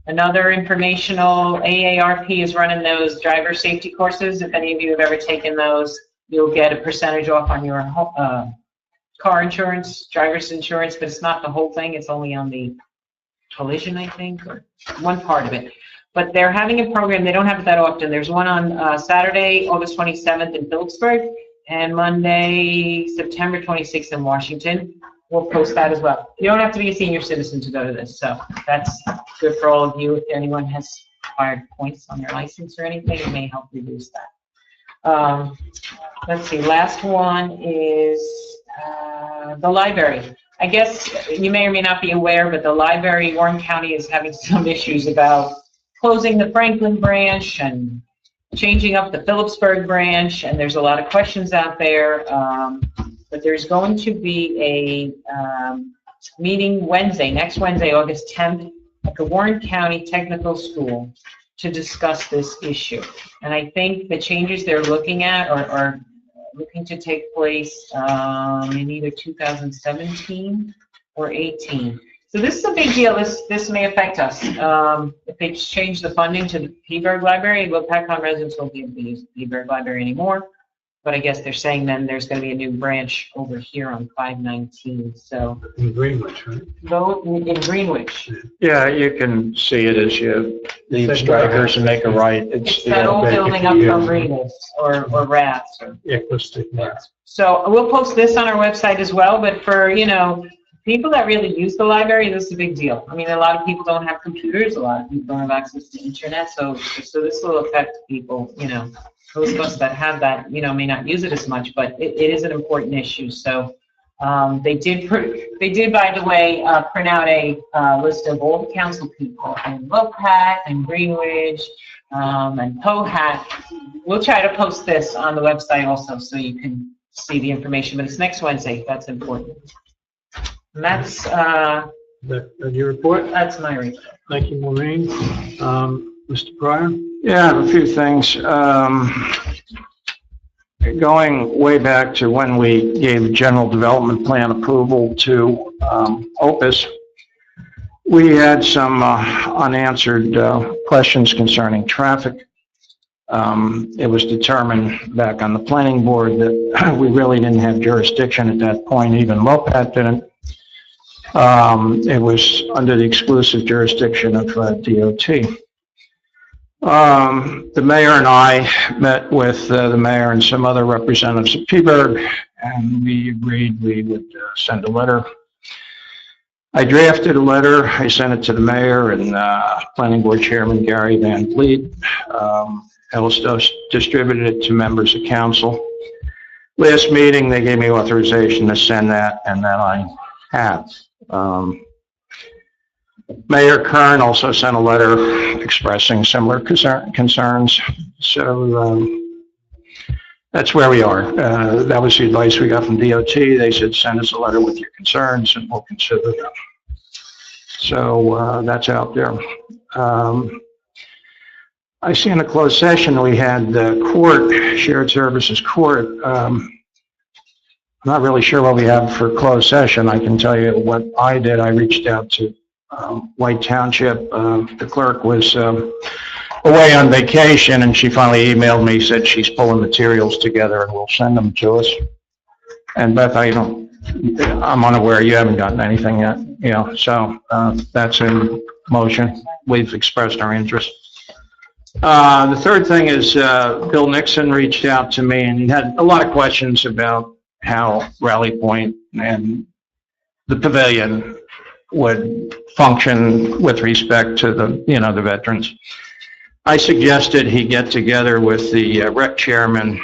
Another informational, AARP is running those driver safety courses. If any of you have ever taken those, you'll get a percentage off on your car insurance, driver's insurance, but it's not the whole thing. It's only on the collision, I think, or one part of it. But they're having a program. They don't have it that often. There's one on Saturday, August 27th in Phillipsburg, and Monday, September 26th in Washington. we'll post that as well. You don't have to be a senior citizen to go to this, so that's good for all of you. If anyone has acquired points on their license or anything, it may help reduce that. Let's see, last one is the library. I guess you may or may not be aware, but the library, Warren County is having some issues about closing the Franklin branch and changing up the Phillipsburg branch, and there's a lot of questions out there. But there's going to be a meeting next Wednesday, August 10th, at the Warren County Technical School to discuss this issue. And I think the changes they're looking at are looking to take place in either 2017 or 18. So this is a big deal. This may affect us. If they change the funding to the Peaburg Library, Lopatcong residents won't be able to use the Peaburg Library anymore. But I guess they're saying then there's going to be a new branch over here on 519. So In Greenwich, right? go in Greenwich. Yeah, you can see it as you leave Strikers and make a right. It's that old building up from Greenwich or Rats. Yeah, close to that. So we'll post this on our website as well, but for, people that really use the library, this is a big deal. I mean, a lot of people don't have computers, a lot of people don't have access to internet, so this will affect people, those of us that have that, may not use it as much, but it is an important issue. So they did, by the way, print out a list of all the council people in Lopat and Greenwich and Pohat. We'll try to post this on the website also so you can see the information, but it's next Wednesday. That's important. And that's Your report? that's my report. Thank you, Maureen. Mr. Pryor? Yeah, I have a few things. Going way back to when we gave general development plan approval to Opus, we had some unanswered questions concerning traffic. It was determined back on the planning board that we really didn't have jurisdiction at that point, even Lopat didn't. It was under the exclusive jurisdiction of DOT. The mayor and I met with the mayor and some other representatives of Peaburg, and we agreed we would send a letter. I drafted a letter. I sent it to the mayor and planning board chairman Gary Van Vliet. I also distributed it to members of council. Last meeting, they gave me authorization to send that, and that I have. Mayor Kern also sent a letter expressing similar concerns. So that's where we are. That was the advice we got from DOT. They said, send us a letter with your concerns and we'll consider them. So that's out there. I see in a closed session we had the court, shared services court. I'm not really sure what we have for closed session. I can tell you what I did. I reached out to White Township. The clerk was away on vacation, and she finally emailed me, said she's pulling materials together and we'll send them to us. And Beth, I'm unaware, you haven't gotten anything yet, so that's in motion. We've expressed our interest. The third thing is Bill Nixon reached out to me, and he had a lot of questions about how Rally Point and the pavilion would function with respect to the veterans. I suggested he get together with the rec chairman,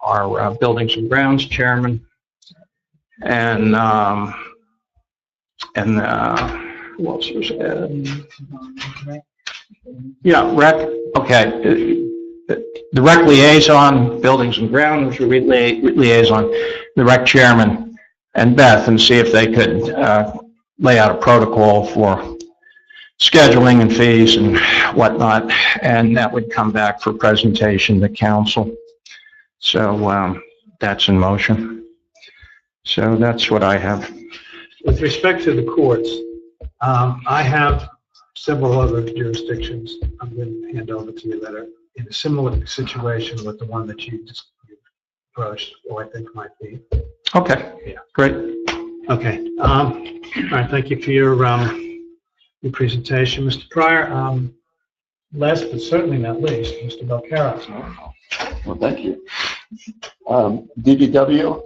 our buildings and grounds chairman, and who else was it? Yeah, rec. Okay, the rec liaison, buildings and grounds liaison, the rec chairman, and Beth, and see if they could lay out a protocol for scheduling and fees and whatnot, and that would come back for presentation to council. So that's in motion. So that's what I have. With respect to the courts, I have several other jurisdictions I'm going to hand over to you that are in a similar situation with the one that you just approached, or I think might be. Okay. Yeah. Great. Okay. All right. Thank you for your presentation, Mr. Pryor. Last but certainly not least, Mr. Belcaro. Well, thank you. DPW,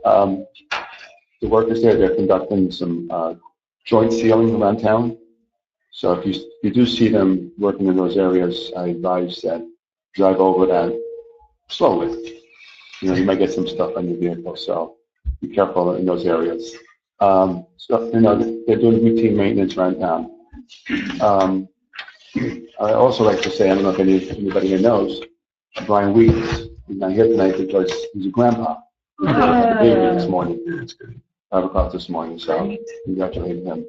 the workers there, they're conducting some joint sealing around town. So if you do see them working in those areas, I advise that drive over that slowly. You know, you might get some stuff on your vehicle, so be careful in those areas. So, you know, they're doing routine maintenance around town. I also like to say, I don't know if anybody here knows, Brian Weeks, he's not here tonight because he's a grandpa. He had a baby this morning. That's good. 5 o'clock this morning, so congratulate him.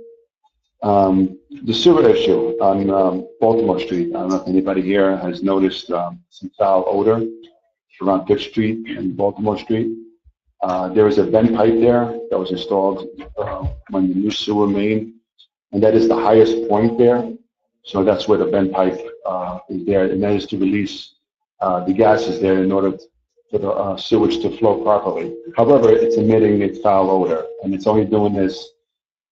The sewer issue on Baltimore Street, I don't know if anybody here has noticed some foul odor around Fifth Street and Baltimore Street. There is a vent pipe there that was installed when the new sewer main, and that is the highest point there. So that's where the vent pipe is there, and that is to release the gases there in order for the sewage to flow properly. However, it's emitting its foul odor, and it's only doing this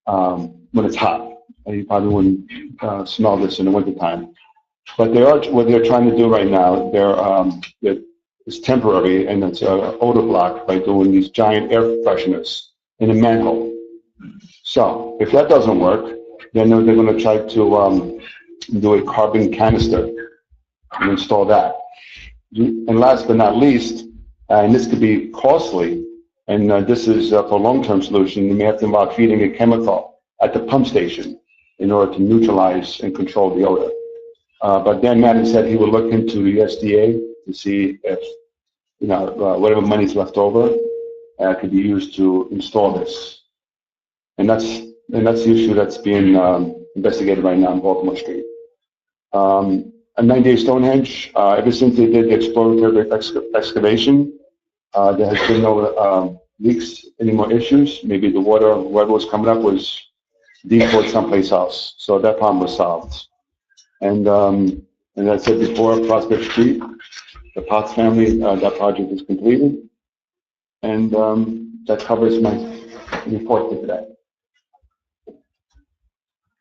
when it's hot. And you probably wouldn't smell this in the wintertime. But what they're trying to do right now, it's temporary, and it's odor block by doing these giant air fresheners in a manhole. So if that doesn't work, then they're going to try to do a carbon canister and install that. And last but not least, and this could be costly, and this is for a long-term solution, you may have to involve feeding a chemical at the pump station in order to neutralize and control the odor. But Dan Madden said he would look into the SDA to see if, you know, whatever money's left over could be used to install this. And that's the issue that's being investigated right now in Baltimore Street. A 90-day Stonehenge, ever since they did the exploratory excavation, there has been no leaks, any more issues. Maybe the water, whatever was coming up, was deep someplace else. So that problem was solved. And as I said before, Prospect Street, the Potts family, that project is completed. And that covers my report for today.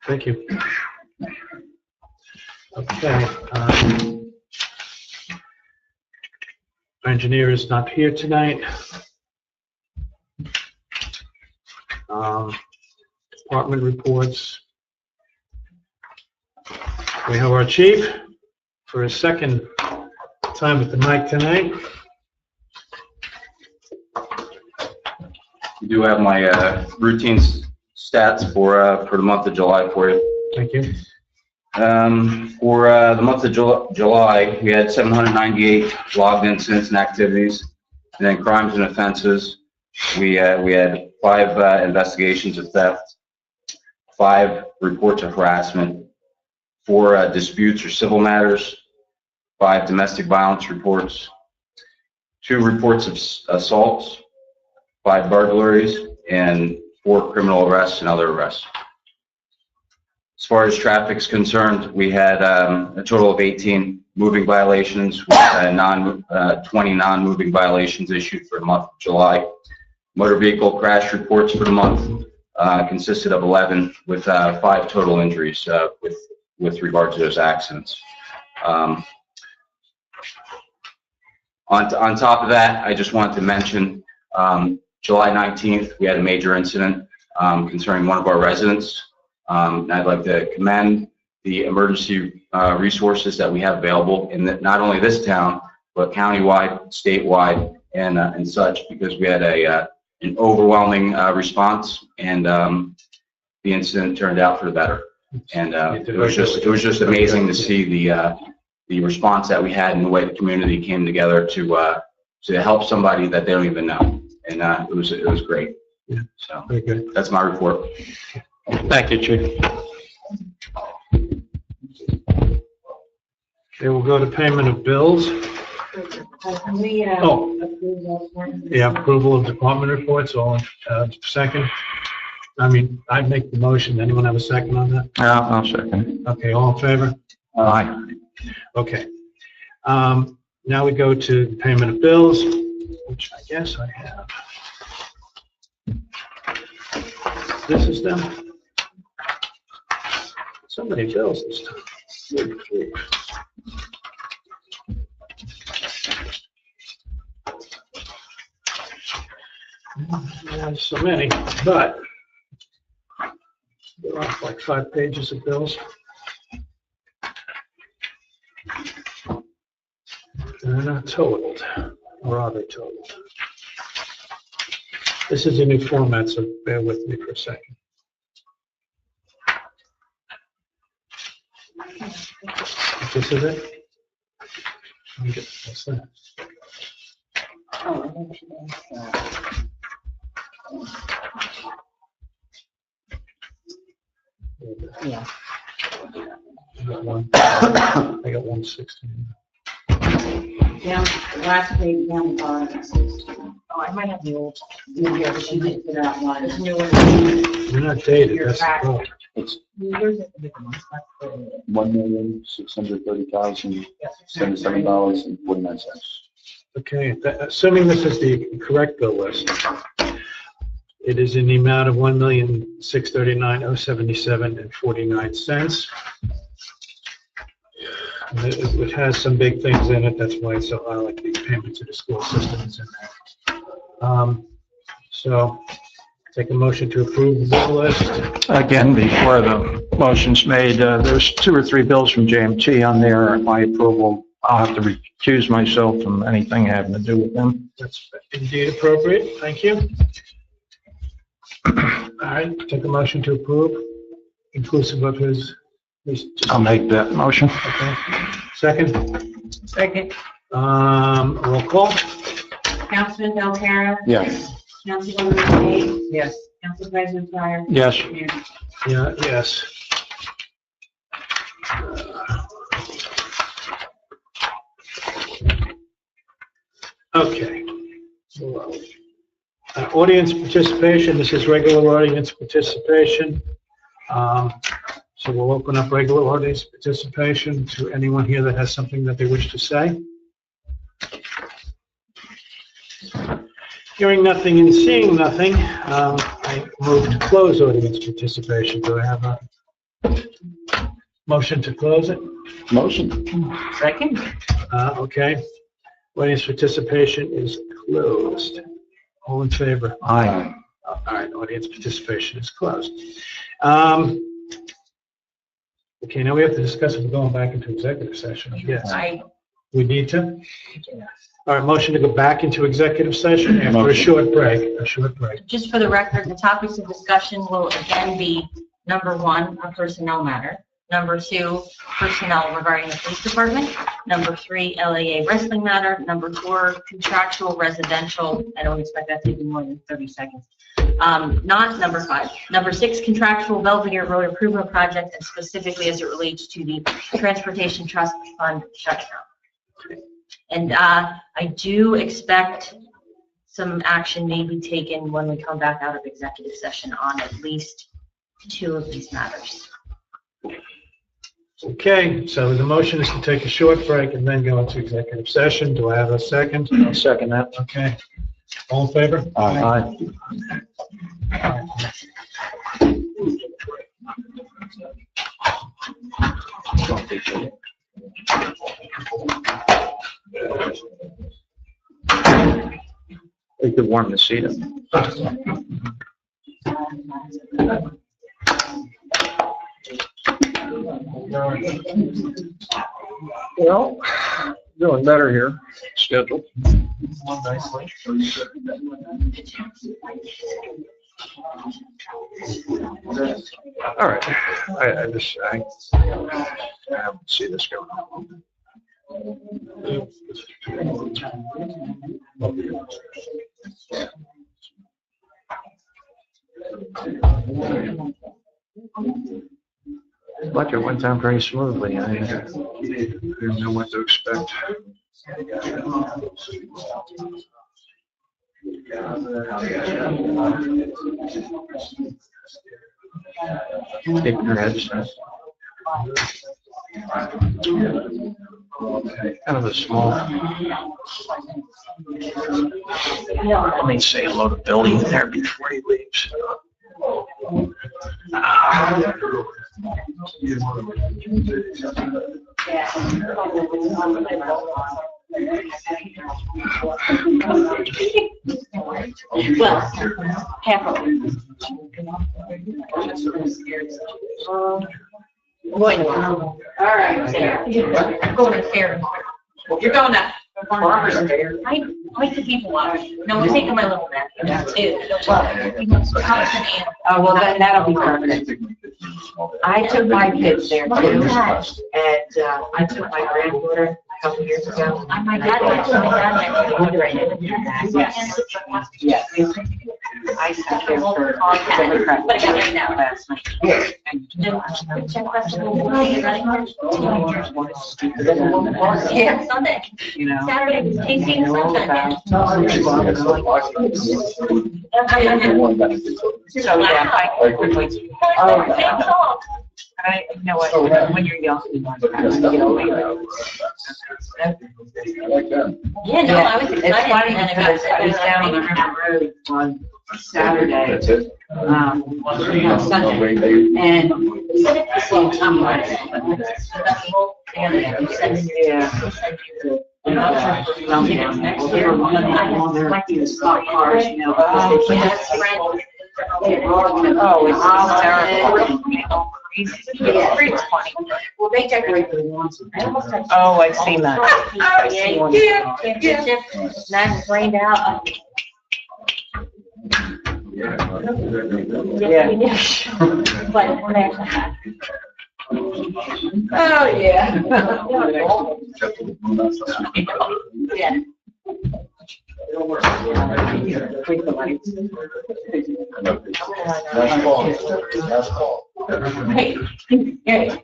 Thank you. Okay. Our engineer is not here tonight. Department reports. We have our chief for his second time at the mic tonight. You do have my routine stats for the month of July for you. Thank you. For the month of July, we had 798 logged incidents and activities. And then crimes and offenses, we had 5 investigations of theft, 5 reports of harassment, 4 disputes or civil matters, 5 domestic violence reports, 2 reports of assaults, 5 burglaries, and 4 criminal arrests and other arrests. As far as traffic is concerned, we had a total of 18 moving violations, with 20 non-moving violations issued for the month of July. Motor vehicle crash reports for the month consisted of 11, with 5 total injuries with regard to those accidents. On top of that, I just wanted to mention July 19th, we had a major incident concerning one of our residents. And I'd like to commend the emergency resources that we have available in not only this town, but countywide, statewide, and such, because we had an overwhelming response, and the incident turned out for the better. And it was just amazing to see the response that we had and the way the community came together to help somebody that they don't even know, and it was great. Yeah. So very good. That's my report. Thank you, Chief. Okay, we'll go to payment of bills. Oh. Yeah, approval of department reports, all second. I mean, I'd make the motion. Anyone have a second on that? I'll second. Okay, all in favor? Aye. Okay. Now we go to the payment of bills, which I guess I have. This is them. So many bills this time. Not so many, but there are like 5 pages of bills. They're not totaled, or are they totaled? This is a new format, so bear with me for a second. This is it? What's that? Yeah. I got 116. Down, last page down the bottom. Oh, I might have the old. Yeah, she did put out one. There's new one. They're not dated, that's the problem. It's $1,630,077.49. Okay, assuming this is the correct bill list, it is in the amount of $1,639,077.49. It has some big things in it, that's why it's so high, like the payment to the school system is in there. So, take a motion to approve the bill list. Again, before the motion's made, there's 2 or 3 bills from JMT on there. My approval, I'll have to recuse myself from anything having to do with them. That's indeed appropriate, thank you. All right, take a motion to approve, inclusive of his. I'll make that motion. Okay. Second? Second. Roll call? Councilman Belterra. Yes. Councilwoman Day. Yes. Council President Dwyer. Yes. Mayor. Yeah, yes. Okay. Audience participation, this is regular audience participation. So we'll open up regular audience participation to anyone here that has something that they wish to say. Hearing nothing and seeing nothing, I move to close audience participation. Do I have a motion to close it? Motion. Second. Okay. Audience participation is closed. All in favor? Aye. All right, audience participation is closed. Okay, now we have to discuss if we're going back into executive session. Yes. We need to? All right, motion to go back into executive session after a short break. Just for the record, the topics of discussion will again be number 1, a personnel matter. Number 2, personnel regarding the police department. Number 3, LAA wrestling matter. Number 4, contractual residential. I don't expect that to be more than 30 seconds. Not number 5. Number 6, contractual Belvedere Road improvement project, and specifically as it relates to the Transportation Trust Fund shutdown. And I do expect some action may be taken when we come back out of executive session on at least 2 of these matters. Okay, so the motion is to take a short break and then go into executive session. Do I have a second? I'll second that. Okay. All in favor? Aye. We could warm the seat up. Well, doing better here. Scheduled. All right. I haven't seen this going on. Budget went down very smoothly. I didn't know what to expect. Keep your heads down. Kind of a small. Let me say hello to Billy there before he leaves. Well, half of it. Going All right, Sarah. Going to fair. You're going to Farmer's Fair. I like to keep watch. No, I'm taking my little nephew too. Oh, well, then that'll be perfect. I took my kids there too, and I took my granddaughter a couple years ago. My dad went. Yes. I sat there for Democrat last night. Yeah, Sunday. You know. Saturday, tasting sunshine. So, yeah, you know what, when you're young, you want to get away with it. Yeah, no, I was excited. It's funny and because I was down on the river road on Saturday, on Sunday, and cars, you know. Oh, it's all Yeah, pretty funny. Well, they decorate the lawns. Oh, I've seen that. Yeah. Now it's rained out. Yeah. But we're there. Oh, yeah. Yeah. Hey. Hey.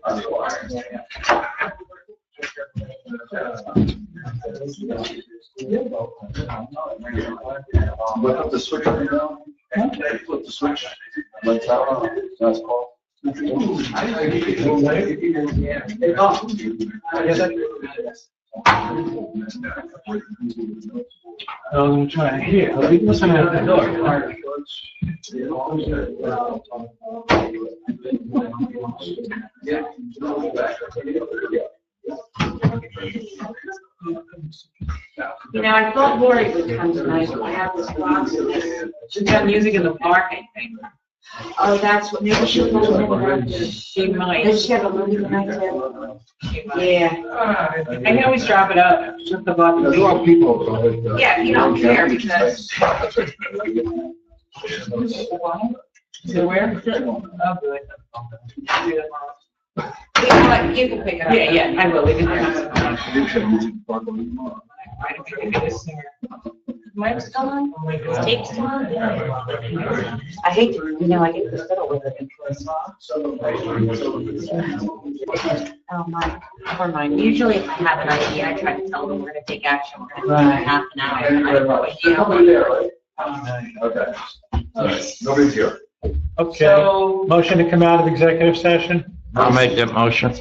Flip the switch right now. Flip the switch. Lights out. Last call. I'm going to try here. Listen at the door. You know, I thought Lori would come tonight, but I have this box of this. She's got music in the park, I think. Oh, that's what, maybe she'll go. She might. Does she have a movie tonight too? Yeah. I can always drop it up, just the button. There are people. Yeah, you don't care because. So where? Oh, good. You know what, you can pick it up. Yeah, I will, we can pick it up. Mike's still on? His tape's still on? I hate to, you know, I get to fiddle with it because. Oh, Mike. Never mind. Usually if I have an idea, I try to tell them we're gonna take action, we're gonna Right. do half an hour. I have no idea. Okay. All right. Nobody's here. Okay. So, Motion to come out of executive session. I'll make that motion.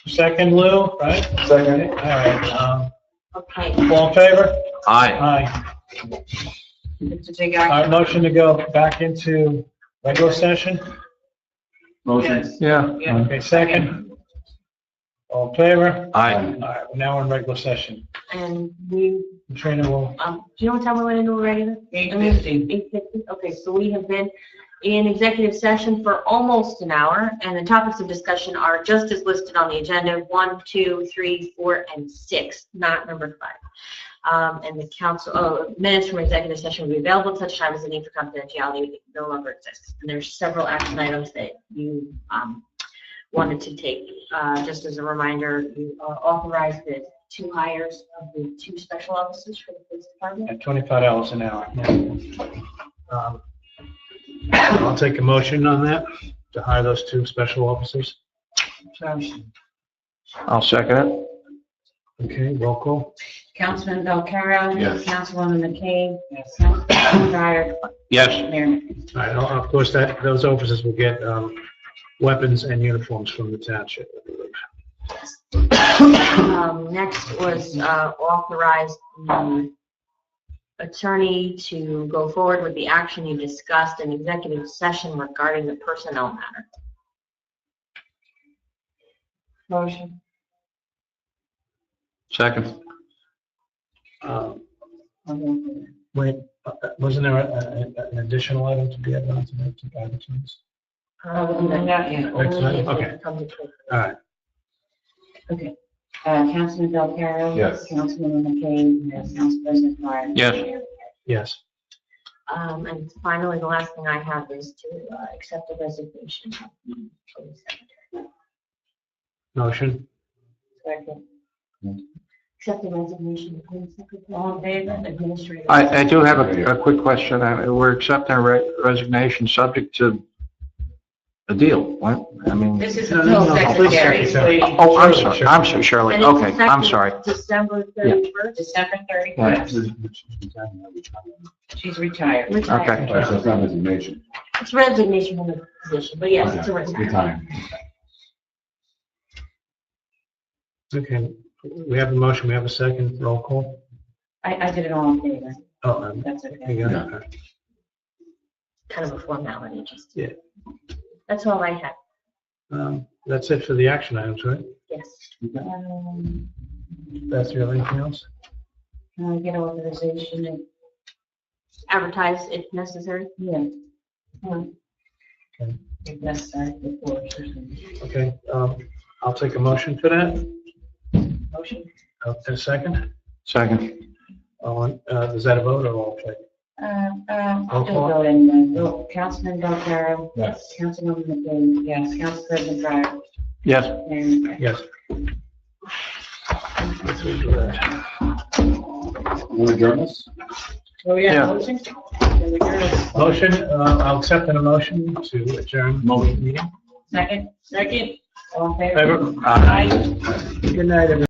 Second, Lou, right? Second. All right. Okay. All in favor? Aye. Aye. to take All right, action. motion to go back into regular session. Motion. Yeah. Yeah. Okay, second. All in favor? Aye. All right, now we're in regular session. And we, Katrina will, do you know what time we went into already? 8:50. 8:50. Okay, so we have been in executive session for almost an hour, and the topics of discussion are just as listed on the agenda, 1, 2, 3, 4, and 6, not number 5. And the council, minutes from executive session will be available at such time as the need for confidentiality no longer exists. And there's several action items that you wanted to take. Just as a reminder, you authorized the 2 hires of the 2 special officers for the police department. at $25 an hour. Yeah. I'll take a motion on that, to hire those 2 special officers. I'll second it. Okay, roll call. Councilman Belcarro. Yes. Councilwoman McCabe. Yes. Councilman Dyer. Yes. Mayor. All right, of course, those officers will get weapons and uniforms from the township, I believe. Next was authorize the attorney to go forward with the action you discussed in executive session regarding the personnel matter. Motion. Second. Wait, Wasn't there an additional item to be added on to that, to advertise? Not yet. Okay. All right. Okay. Councilman Delcaro? Yes. Councilman McKay? Yes. Council President Meyer? Yes. Yes. And finally, the last thing I have is to accept the resignation of the police secretary. Motion? Second. Accept the resignation of the police secretary. All in favor? Administrative. I do have a quick question. We're accepting a resignation subject to a deal. What? I mean, This is No, the no, bill no, police secretary. secretary. oh, I'm sorry. I'm so Shirley. And it's Okay, I'm effective sorry. December 31st. December Yeah. 31st. She's retired. Retired. Okay. So it's not resignation. It's resignation from the position, but yes, it's a Okay, retirement. time. Okay, we have a motion, we have a second, roll call. I did it all in favor. Oh, That's you okay. got it. Yeah. All right. Kind of a formality, just. Yeah. That's all I have. That's it for the action items, right? Yes. Beth, you have anything else? Can I get authorization and, Advertise if necessary. yeah. Okay. If necessary, before. Okay, I'll take a motion for that. Motion? A second? Second. Is that a vote or all in favor? I'll do a vote anyway. Councilman Delcaro? Yes. Councilwoman McKay? Yes. Council President Meyer? Yes. And Yes. Let's do that. Want to adjourn this? Oh, Yeah. Motion? Motion, I'll accept a motion to adjourn the meeting. Second? Second. All in favor? Favor? Aye. Good night, everyone.